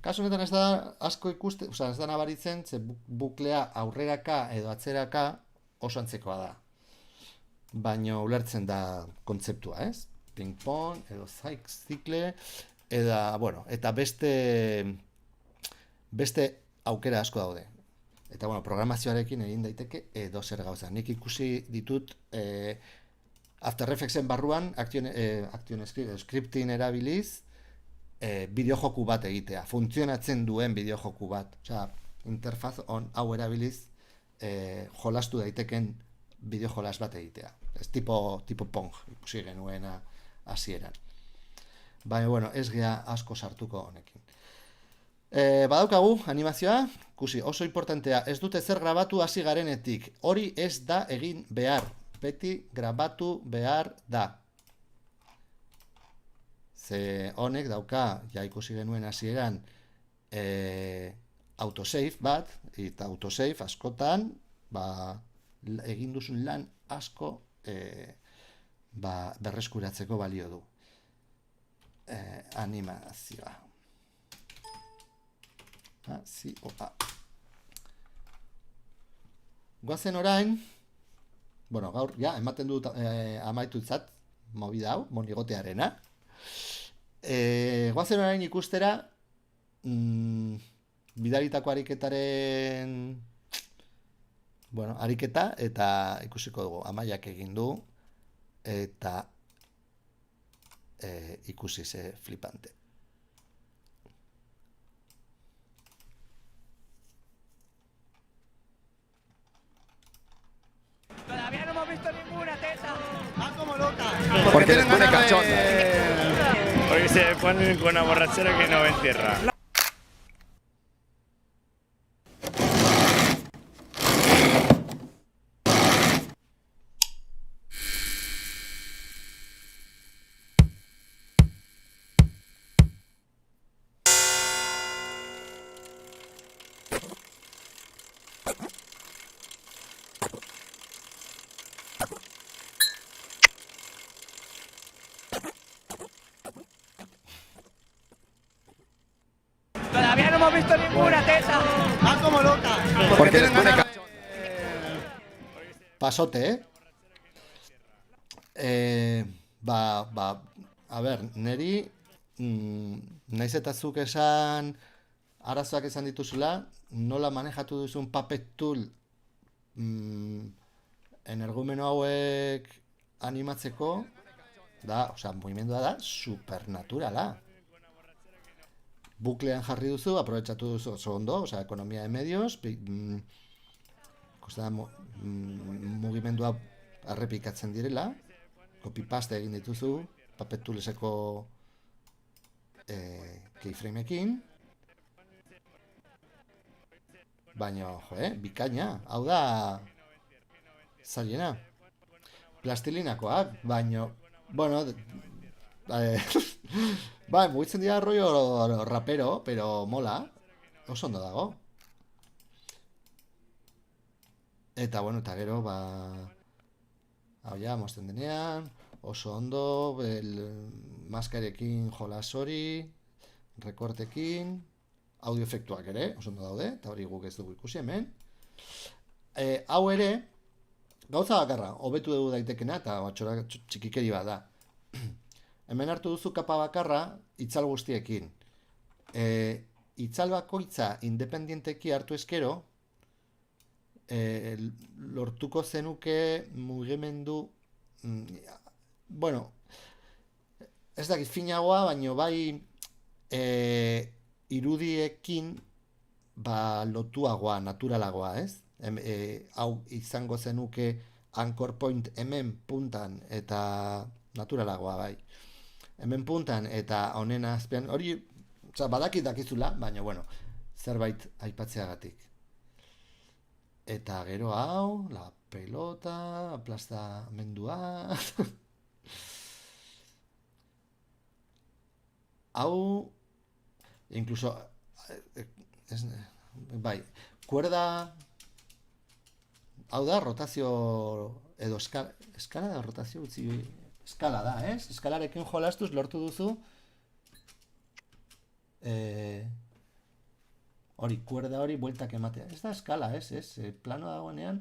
Kasu honetan ez da asko ikusten, ez da nabaritzen, ze buklea aurreraka edo atzeraka oso antzekoa da. Baina ulertzen da kontzeptua, ez? Ping-pong edo zikle, eta beste aukera asko daude. Eta, programazioarekin egin daiteke edo zer gauza. Nik ikusi ditut After Effectsen barruan Action Scripting erabiliz bideojoku bat egitea. Funtzionatzen duen bideojoku bat. Interfaz hau erabiliz jolastu daiteken bideojolas bat egitea. Ez tipo Pong ikusi genuen hasieran. Baina, ez gea asko sartuko honekin. Badaukagu animazioa, ikusi, oso importantea, ez dute zer grabatu hasi garenetik. Hori ez da egin behar. Beti grabatu behar da. Ze honek dauka, ja ikusi genuen hasieran, autosave bat, eta autosave askotan, egin duzun lan asko berreskuratzeko balio du. Animazioa. Goazen orain, gaur, ematen dut amaitutzat, movida hau, monigotearena. Goazen orain ikustera, bidalitako ariketaren, bueno, ariketa, eta ikusiko dugu, Amaiak egin du, eta ikusi ze flipante. Todavía no hemos visto ninguna teta. Va como loca. Porque les pone cachonda. Porque se ponen con una borrachera que no ven tierra. Todavía no hemos visto ninguna teta. Va como loca. Porque les pone cachonda. Pasote, a ber, neri, naiz eta zuk esan, arazoak esan dituzula, nola manejatu duzun puppet tool energumeno hauek animatzeko, da, osea, mugimendua da, supernaturala. Buklean jarri duzu, aprobetxatu duzu oso ondo, osea, ekonomia de medios, ikusten da mugimendua errepikatzen direla, copy-paste egin dituzu, puppet tooleseko keyframeekin, baina, bikaina, hau da zailena. Plastilinakoak, baina, bueno, bai, mugitzen dira rollo rapero, pero mola, oso ondo dago. Eta, bueno, eta gero, hau ja, mozten denean, oso ondo, maskarekin jolas hori, rekortekin, audio efektuak ere, oso ondo daude, eta hori guk ez dugu ikusi hemen. Hau ere, gauza bakarra, hobetu dugu daitekena, eta batxora txikikeri bat da. Hemen hartu duzu kapa bakarra, itzal guztiekin. Itzal bakoitza independienteki hartu eskero, lortuko zenuke mugimendu, bueno, ez dakit finagoa, baino bai irudiekin lotuagoa, naturalagoa, ez? Hau izango zenuke anchor point hemen puntan eta naturalagoa bai. Hemen puntan eta honen azpian, hori, badakit dakizula, baina, bueno, zerbait aipatzeagatik. Eta gero hau, la pelota, aplastamendua. Hau, incluso, bai, kuerda, hau da, rotazio, edo eskala da, rotazio, eskala da, ez? Eskalarekin jolastuz lortu duzu, hori, kuerda hori bueltak ematea. Ez da eskala, ez? Plano dagoenean,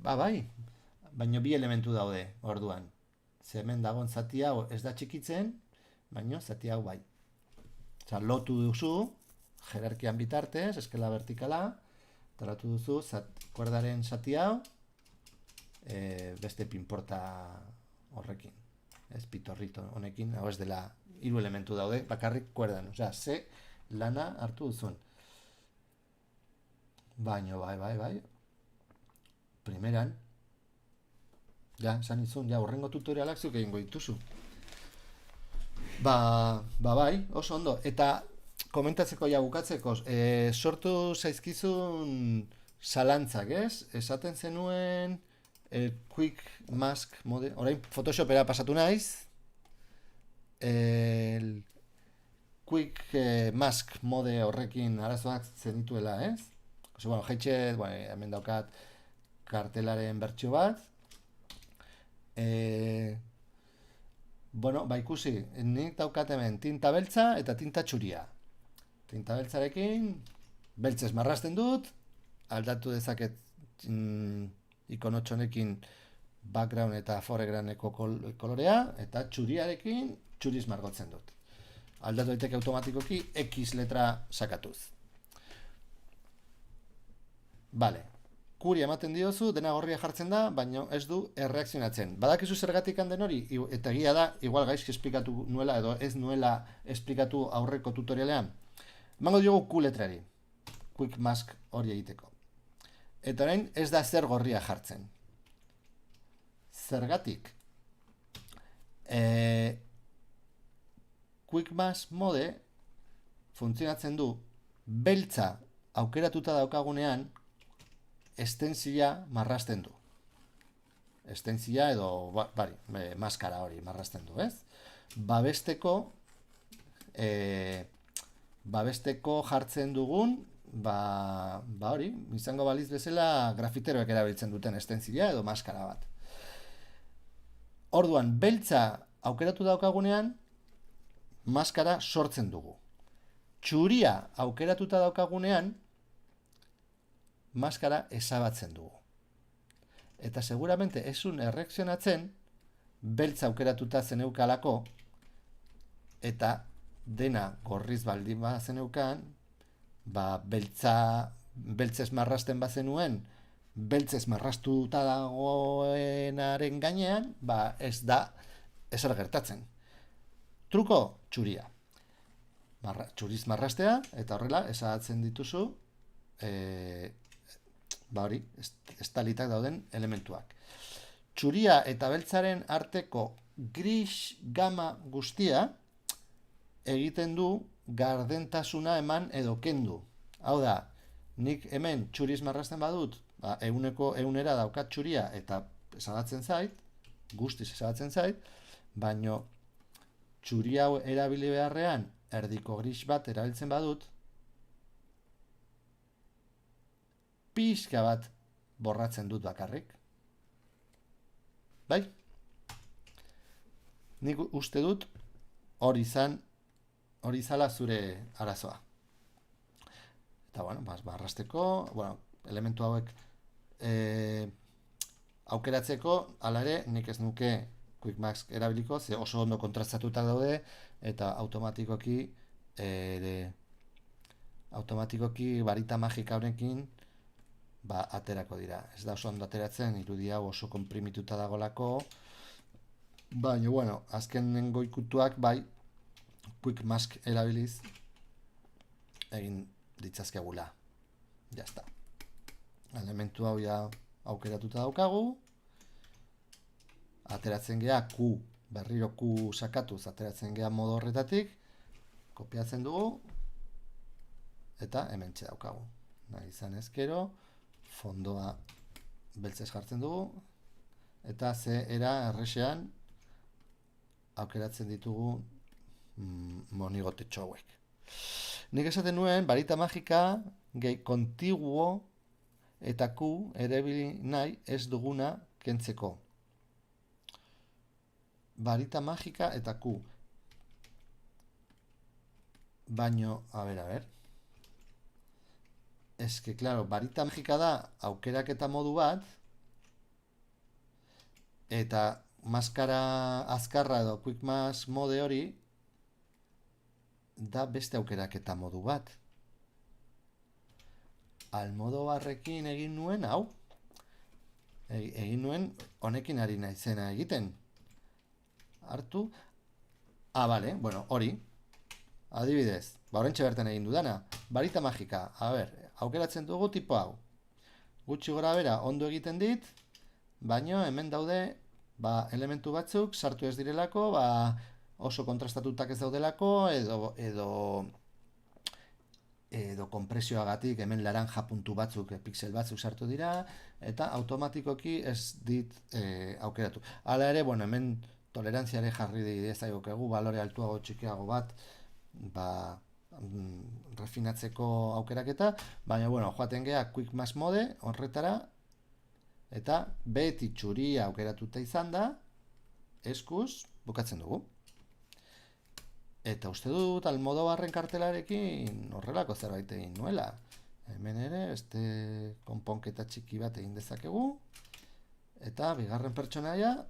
bai, baina bi elementu daude, orduan. Ze hemen dagoen zati hau ez da txikitzen, baina zati hau bai. Osa, lotu duzu, jerarkian bitartez, eskala vertikala, eta lotu duzu, kuerdaren zati hau, beste pinporta horrekin. Ez pitorrito honekin, hau ez dela, 3 elementu daude, bakarrik kuerdan. Osea, ze lana hartu duzun. Baina, bai. Primeran. Ja, esan izun, ja, horrengo tutorialak zuk egingo dituzu. Bai, oso ondo. Eta komentatzeko ja bukatzeko, sortu zaizkizun zalantzak, ez? Esaten zenuen Quick Mask mode, orain Photoshopera pasatu naiz. Quick Mask mode horrekin arazoak zenituela, ez? Oso, bueno, jaitxe, hemen daukat kartelaren bertxio bat. Bueno, ikusi, nik daukat hemen tinta beltza eta tinta txuria. Tinta beltzarekin, beltzez marrazten dut, aldatu dezaket ikonotxonekin background eta foregroundeko kolorea, eta txuriarekin txuriz margotzen dut. Aldatu daiteke automatikoki X letra sakatuz. Bale, kuri ematen diozu, dena gorria jartzen da, baina ez du erreakzionatzen. Badakizu zergatik den hori, eta egia da, igual gaizki esplikatu nuela, edo ez nuela esplikatu aurreko tutorialean. Emango diogu Q letrari, Quick Mask hori egiteko. Eta orain ez da zer gorria jartzen. Zergatik? Quick Mask mode funtzionatzen du beltza aukeratuta daukagunean estensila marrasten du. Estensila edo, maskara hori marrasten du, ez? Babesteko jartzen dugun, hori, izango baliz bezala grafiteroek erabiltzen duten estensila edo maskara bat. Orduan, beltza aukeratu daukagunean, maskara sortzen dugu. Txuria aukeratuta daukagunean, maskara ezabatzen dugu. Eta seguramente esun erreakzionatzen, beltza aukeratuta zeneukalako, eta dena gorriz baldin bazeneukan, beltzez marrasten bazenuen, beltzez marrastuta dagoenaren gainean, ez da ezer gertatzen. Truko, txuria. Txuriz marrastea, eta horrela, ezabatzen dituzu, hori, estalitak dauden elementuak. Txuria eta beltzaren arteko gris gama guztia egiten du gardentasuna eman edo kendu. Hau da, nik hemen txuriz marrasten badut, eguneko egunera daukat txuria eta ezabatzen zait, guztiz ezabatzen zait, baino txuria hau erabili beharrean erdiko gris bat erabiltzen badut, pixka bat borratzen dut bakarrik. Bai? Nik uste dut hori zala zure arazoa. Eta, marrasteko, elementu hauek aukeratzeko, hala ere, nik ez nuke Quick Mask erabiliko, ze oso ondo kontrastatutak daude, eta automatikoki varita magika honekin aterako dira. Ez da oso ondo ateratzen, irudi hau oso komprimituta dagolako, baina, azkenengo ikutuak Quick Mask erabiliz egin ditzazkegula. Jazta. Elementu hau ja aukeratuta daukagu, ateratzen gea berriro Q sakatuz, ateratzen gea modu horretatik, kopiatzen dugu, eta hementxe daukagu. Nahi izan ezkero, fondoa beltzez jartzen dugu, eta ze era erresean aukeratzen ditugu monigotetxo hauek. Nik esaten nuen, varita magika, gehi kontiguo eta Q erabili nahi ez duguna kentzeko. Varita magika eta Q. Baino, a ver. Ez que, claro, varita magika da aukeraketa modu bat, eta maskara azkarra edo Quick Mask mode hori da beste aukeraketa modu bat. Almodobarrekin egin nuen, hau, egin nuen honekin ari naizena egiten. Hartu, bale, hori, adibidez, horrentxe bertan egin dudana, varita magika, aukeratzen dugu tipo hau. Gutxi gora bera ondo egiten dit, baino hemen daude elementu batzuk sartu ez direlako, oso kontrastatutak ez daudelako, edo konpresioagatik hemen laranja puntu batzuk, pixel batzuk sartu dira, eta automatikoki ez dit aukeratu. Hala ere, hemen tolerantziare jarri dezakegu, balore altuago txikiago bat, refinatzeko aukeraketa, baina, joaten gea Quick Mask mode horretara, eta beti txuria aukeratuta izan da, eskuz, bukatzen dugu. Eta uste dut, Almodobarren kartelarekin horrelako zerbait egin nuela. Hemen ere, beste konponketa txiki bat egin dezakegu. Eta bigarren pertsonaia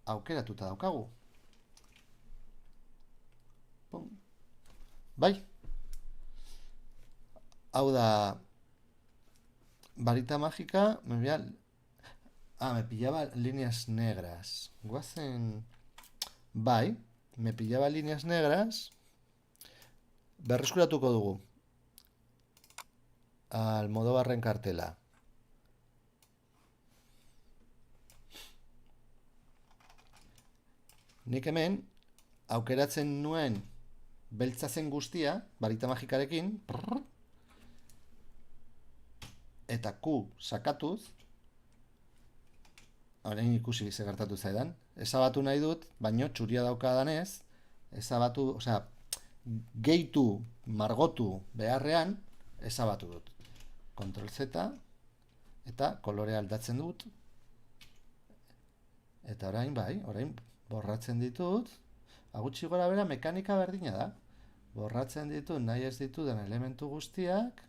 aukeratuta daukagu. Pum. Bai. Hau da varita mágica, me pillaba líneas negras. Guazen... Bai, me pillaba líneas negras. Berreskuratuko dugu. Almodóvarren kartela. Nik hemen aukeratzen nuen beltza zen guztia, varita magikarekin, eta Q sakatuz, orain ikusi ze gertatu zaidan, ezabatu nahi dut, baino txuria daukadanez, ezabatu, osea, gehitu, margotu beharrean, ezabatu dut. Kontrol Z, eta kolore aldatzen dut, eta orain bai, orain borratzen ditut, agutxi gora bera mekanika berdina da. Borratzen ditut, nahi ez ditudan elementu guztiak.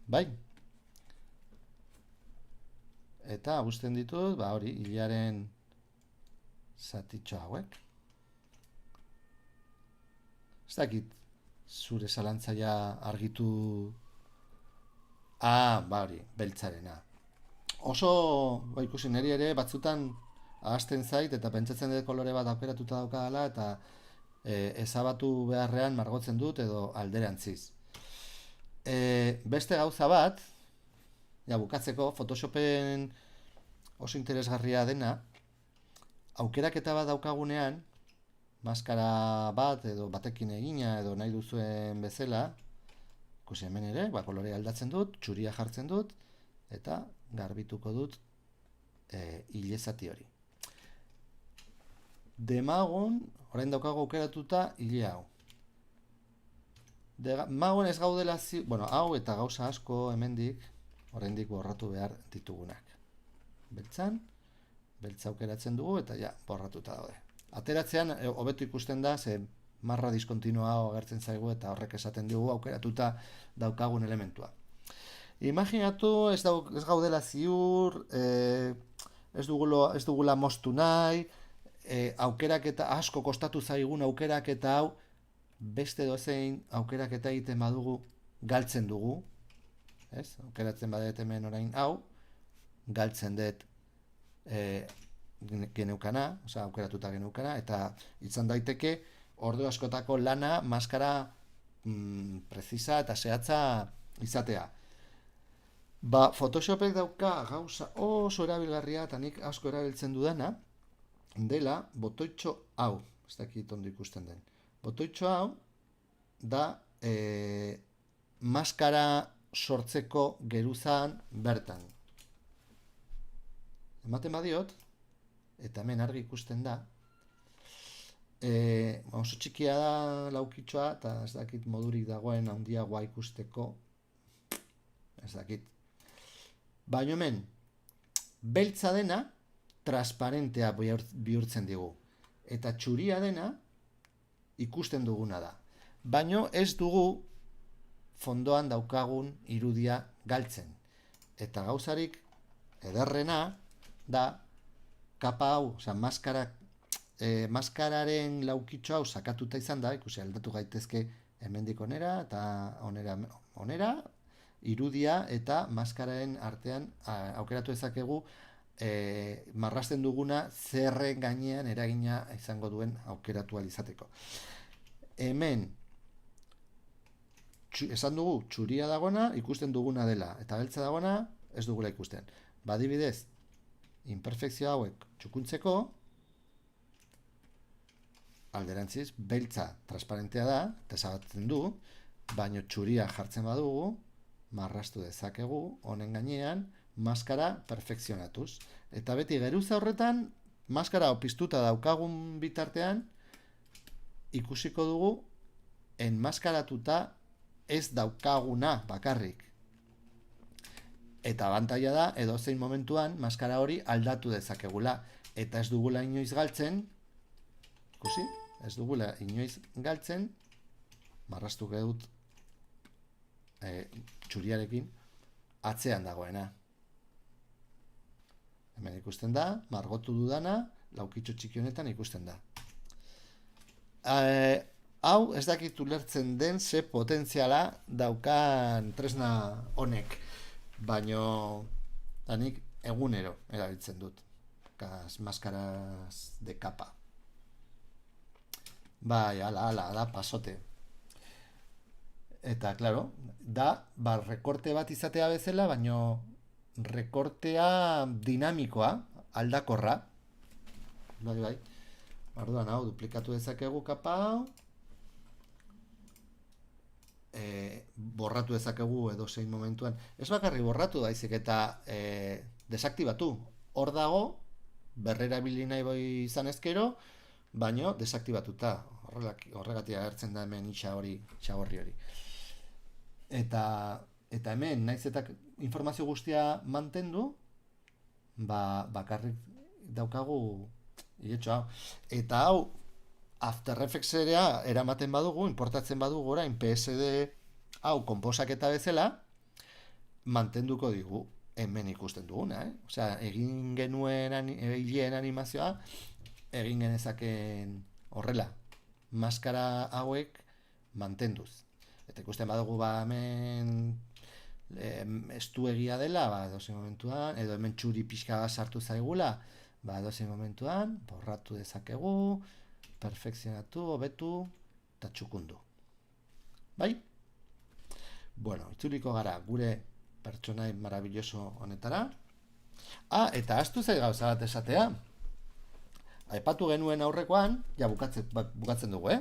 Bai. Eta guztien ditut, ba hori, hilaren zatitxo hauek. Ez dakit, zure zalantzaia argitu... ba hori, beltzarena. Oso, ba ikusi niri ere, batzutan ahazten zait, eta pentsatzen dut kolore bat aukeratuta daukadala, eta ezabatu beharrean margotzen dut, edo alderantziz. Beste gauza bat, bukatzeko, Photoshopen oso interesgarria dena, aukeraketa bat daukagunean, maskara bat, edo batekin egina, edo nahi duzuen bezala, ikusi hemen ere, kolore aldatzen dut, txuria jartzen dut, eta garbituko dut hilezati hori. Demagun, orain daukago aukeratuta hile hau. Demagun ez gaudela hau eta gauza asko hemendik, oraindik borratu behar ditugunak. Beltzan, beltza aukeratzen dugu eta ja, borratuta daude. Ateratzean, hobeto ikusten da, ze marra diskontinua agertzen zaigu eta horrek esaten dugu aukeratuta daukagun elementua. Imaginatu, ez gaudela ziur, ez dugula moztu nahi, aukeraketa asko kostatu zaigun aukeraketa hau, beste dozein aukeraketa egiten badugu galtzen dugu. Aukeratzen badet hemen orain hau, galtzen dut geneukana, aukeratuta geneukana, eta izan daiteke ordu askotako lana, maskara prezisa eta zehatza izatea. Photoshopek dauka gauza oso erabilgarria eta nik asko erabiltzen dudana, dela botoitxo hau, ez dakit ondo ikusten den. Botoitxo hau da maskara sortzeko geruzan bertan. Ematen badiot, eta hemen argi ikusten da, oso txikia da laukitxoa, eta ez dakit modurik dagoen handiagoa ikusteko, ez dakit. Baina hemen, beltza dena, transparentea bihurtzen digu. Eta txuria dena, ikusten duguna da. Baina ez dugu fondoan daukagun irudia galtzen. Eta gauzarik ederrena da, kapa hau, maskararen laukitxo hau sakatuta izan da, ikusi aldatu gaitezke hemendik onera, eta onera, irudia eta maskararen artean aukeratu ezakegu marrasten duguna zerren gainean eragina izango duen aukeratu alizateko. Hemen esan dugu txuria dagona ikusten duguna dela eta beltza dagona ez dugula ikusten. Badibidez, imperfekzio hauek txukuntzeko alderantziz beltza transparentea da eta ezabatzen du, baino txuria jartzen badugu marrastu dezakegu, honen gainean, maskara perfekzionatuz. Eta beti geruza horretan, maskara piztuta daukagun bitartean, ikusiko dugu, enmaskaratuta ez daukaguna bakarrik. Eta abantaila da, edozein momentuan, maskara hori aldatu dezakegula. Eta ez dugula inoiz galtzen, ikusi? Ez dugula inoiz galtzen, marrastu gedut, txuriarekin atzean dagoena. Hemen ikusten da, margotu dudana, laukitxo txiki honetan ikusten da. Hau ez dakit ulertzen den ze potentziala daukan tresna honek, baino nik egunero erabiltzen dut. Maskaraz de kapa. Bai, ala, pasote. Eta, claro, da, rekorte bat izatea bezala, baino rekortea dinamikoa, aldakorra. Bai. Orduan, hau, duplikatu dezakegu kapa hau. Borratu dezakegu edozein momentuan. Ez bakarri borratu baizik eta desaktibatu. Hor dago, berrerabili nahi bai izan ezkero, baino desaktibatuta. Horregatik agertzen da hemen itxagorri hori. Eta hemen, naiz eta informazio guztia mantendu, bakarrik daukagu iletxo hau. Eta hau, After Effectsera eramaten badugu, importatzen badugu orain PSD hau konposaketa bezala, mantenduko digu hemen ikusten duguna, Osea, egin genuen egileen animazioa, egin genezaken horrela, maskara hauek mantenduz. Eta ikusten badugu hemen estu egia dela, edozein momentuan, edo hemen txuri pixka sartu zaigula, edozein momentuan, borratu dezakegu, perfekzionatu, hobetu, eta txukundu. Bai? Bueno, itzuliko gara gure pertsonai maravilloso honetara. Eta ahaztu zait gauza bat esatea. Aipatu genuen aurrekoan, ja bukatzen dugu,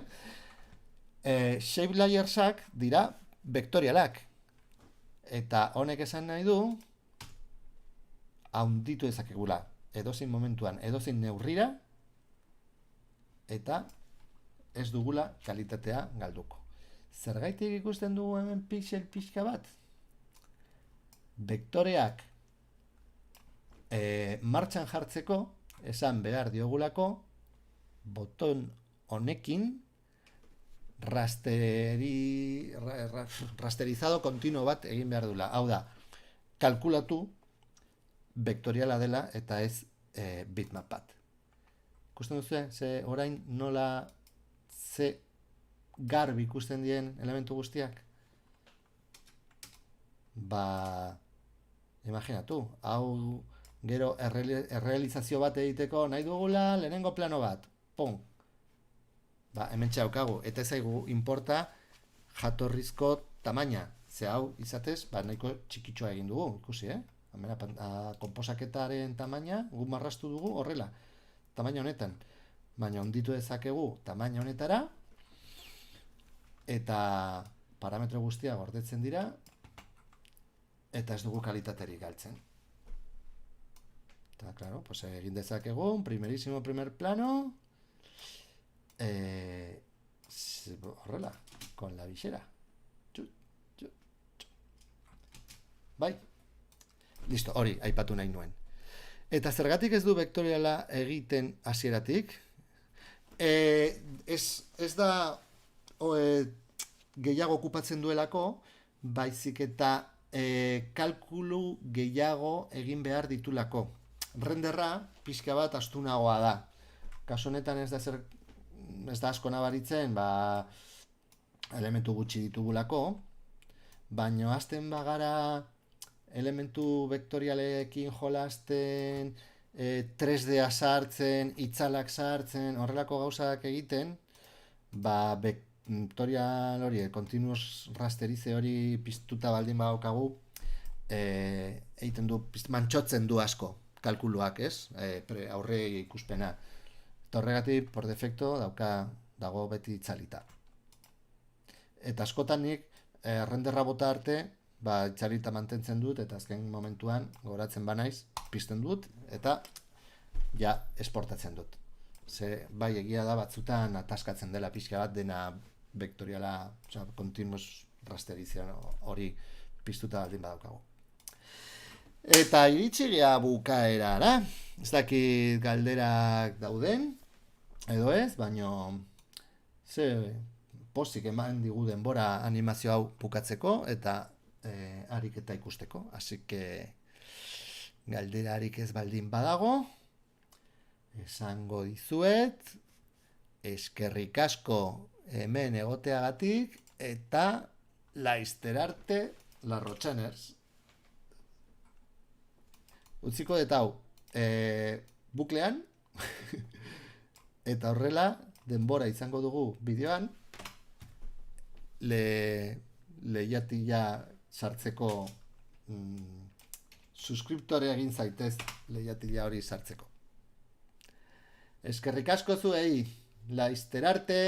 shape layersak dira vektorialak. Eta honek esan nahi du, haunditu dezakegula, edozein momentuan, edozein neurrira, eta ez dugula kalitatea galduko. Zergaitik ikusten dugu hemen pixel pixka bat? Vektoreak martxan jartzeko, esan behar diogulako, boton honekin rasterizado continuo bat egin behar dula. Hau da, kalkulatu vektoriala dela eta ez bitmap bat. Ikusten duzu, ze orain nola ze garbi ikusten dien elementu guztiak? Imaginatu, hau gero errealizazio bat egiteko nahi dugula lehenengo plano bat. Pum! Hemen txaukagu, eta ezaigu importa jatorrizko tamaina. Ze hau izatez, nahiko txikitxoa egin dugu, ikusi, konposaketaren tamaina, gu marrastu dugu horrela. Tamaina honetan, baina onditu dezakegu tamaina honetara, eta parametro guztia gordetzen dira, eta ez dugu kalitaterik galtzen. Eta, claro, egin dezakegu, primerísimo primer plano, horrela, con la bisera. Bai? Listo, hori, aipatu nahi nuen. Eta zergatik ez du vektoriala egiten hasieratik? Ez da gehiago okupatzen duelako, baizik eta kalkulu gehiago egin behar ditulako. Renderra pixka bat astunagoa da. Kasu honetan ez da asko nabaritzen, elementu gutxi ditugulako, baina hasten bagara elementu vektorialekin jolasten, 3D sartzen, itzalak sartzen, horrelako gauzak egiten, vektorial hori, continuous rasterize hori piztuta baldin badaukagu, egiten du, mantxotzen du asko kalkuluak, ez? Aurre ikuspena. Eta horregatik, por defecto, dago beti itzalita. Eta askotan nik, renderra bota arte, itzalita mantentzen dut, eta azken momentuan, goratzen banaiz, pizten dut, eta ja, esportatzen dut. Ze, bai, egia da batzutan ataskatzen dela pixka bat, dena vektoriala, continuous rasterizazio hori piztuta baldin badaukagu. Eta iritsi gea bukaerara, ez dakit galderak dauden, edo ez, baino ze pozik eman digu denbora animazio hau bukatzeko eta ariketa ikusteko, así que Galderarik ez baldin badago, esango dizuet, eskerrik asko hemen egoteagatik, eta laizter arte Larrotxaners. Utziko dut hau, buklean, eta horrela, denbora izango dugu bideoan, lehiatila sartzeko, suskriptore egin zaitez lehiatila hori sartzeko. Eskerrik asko zuei, laizter arte!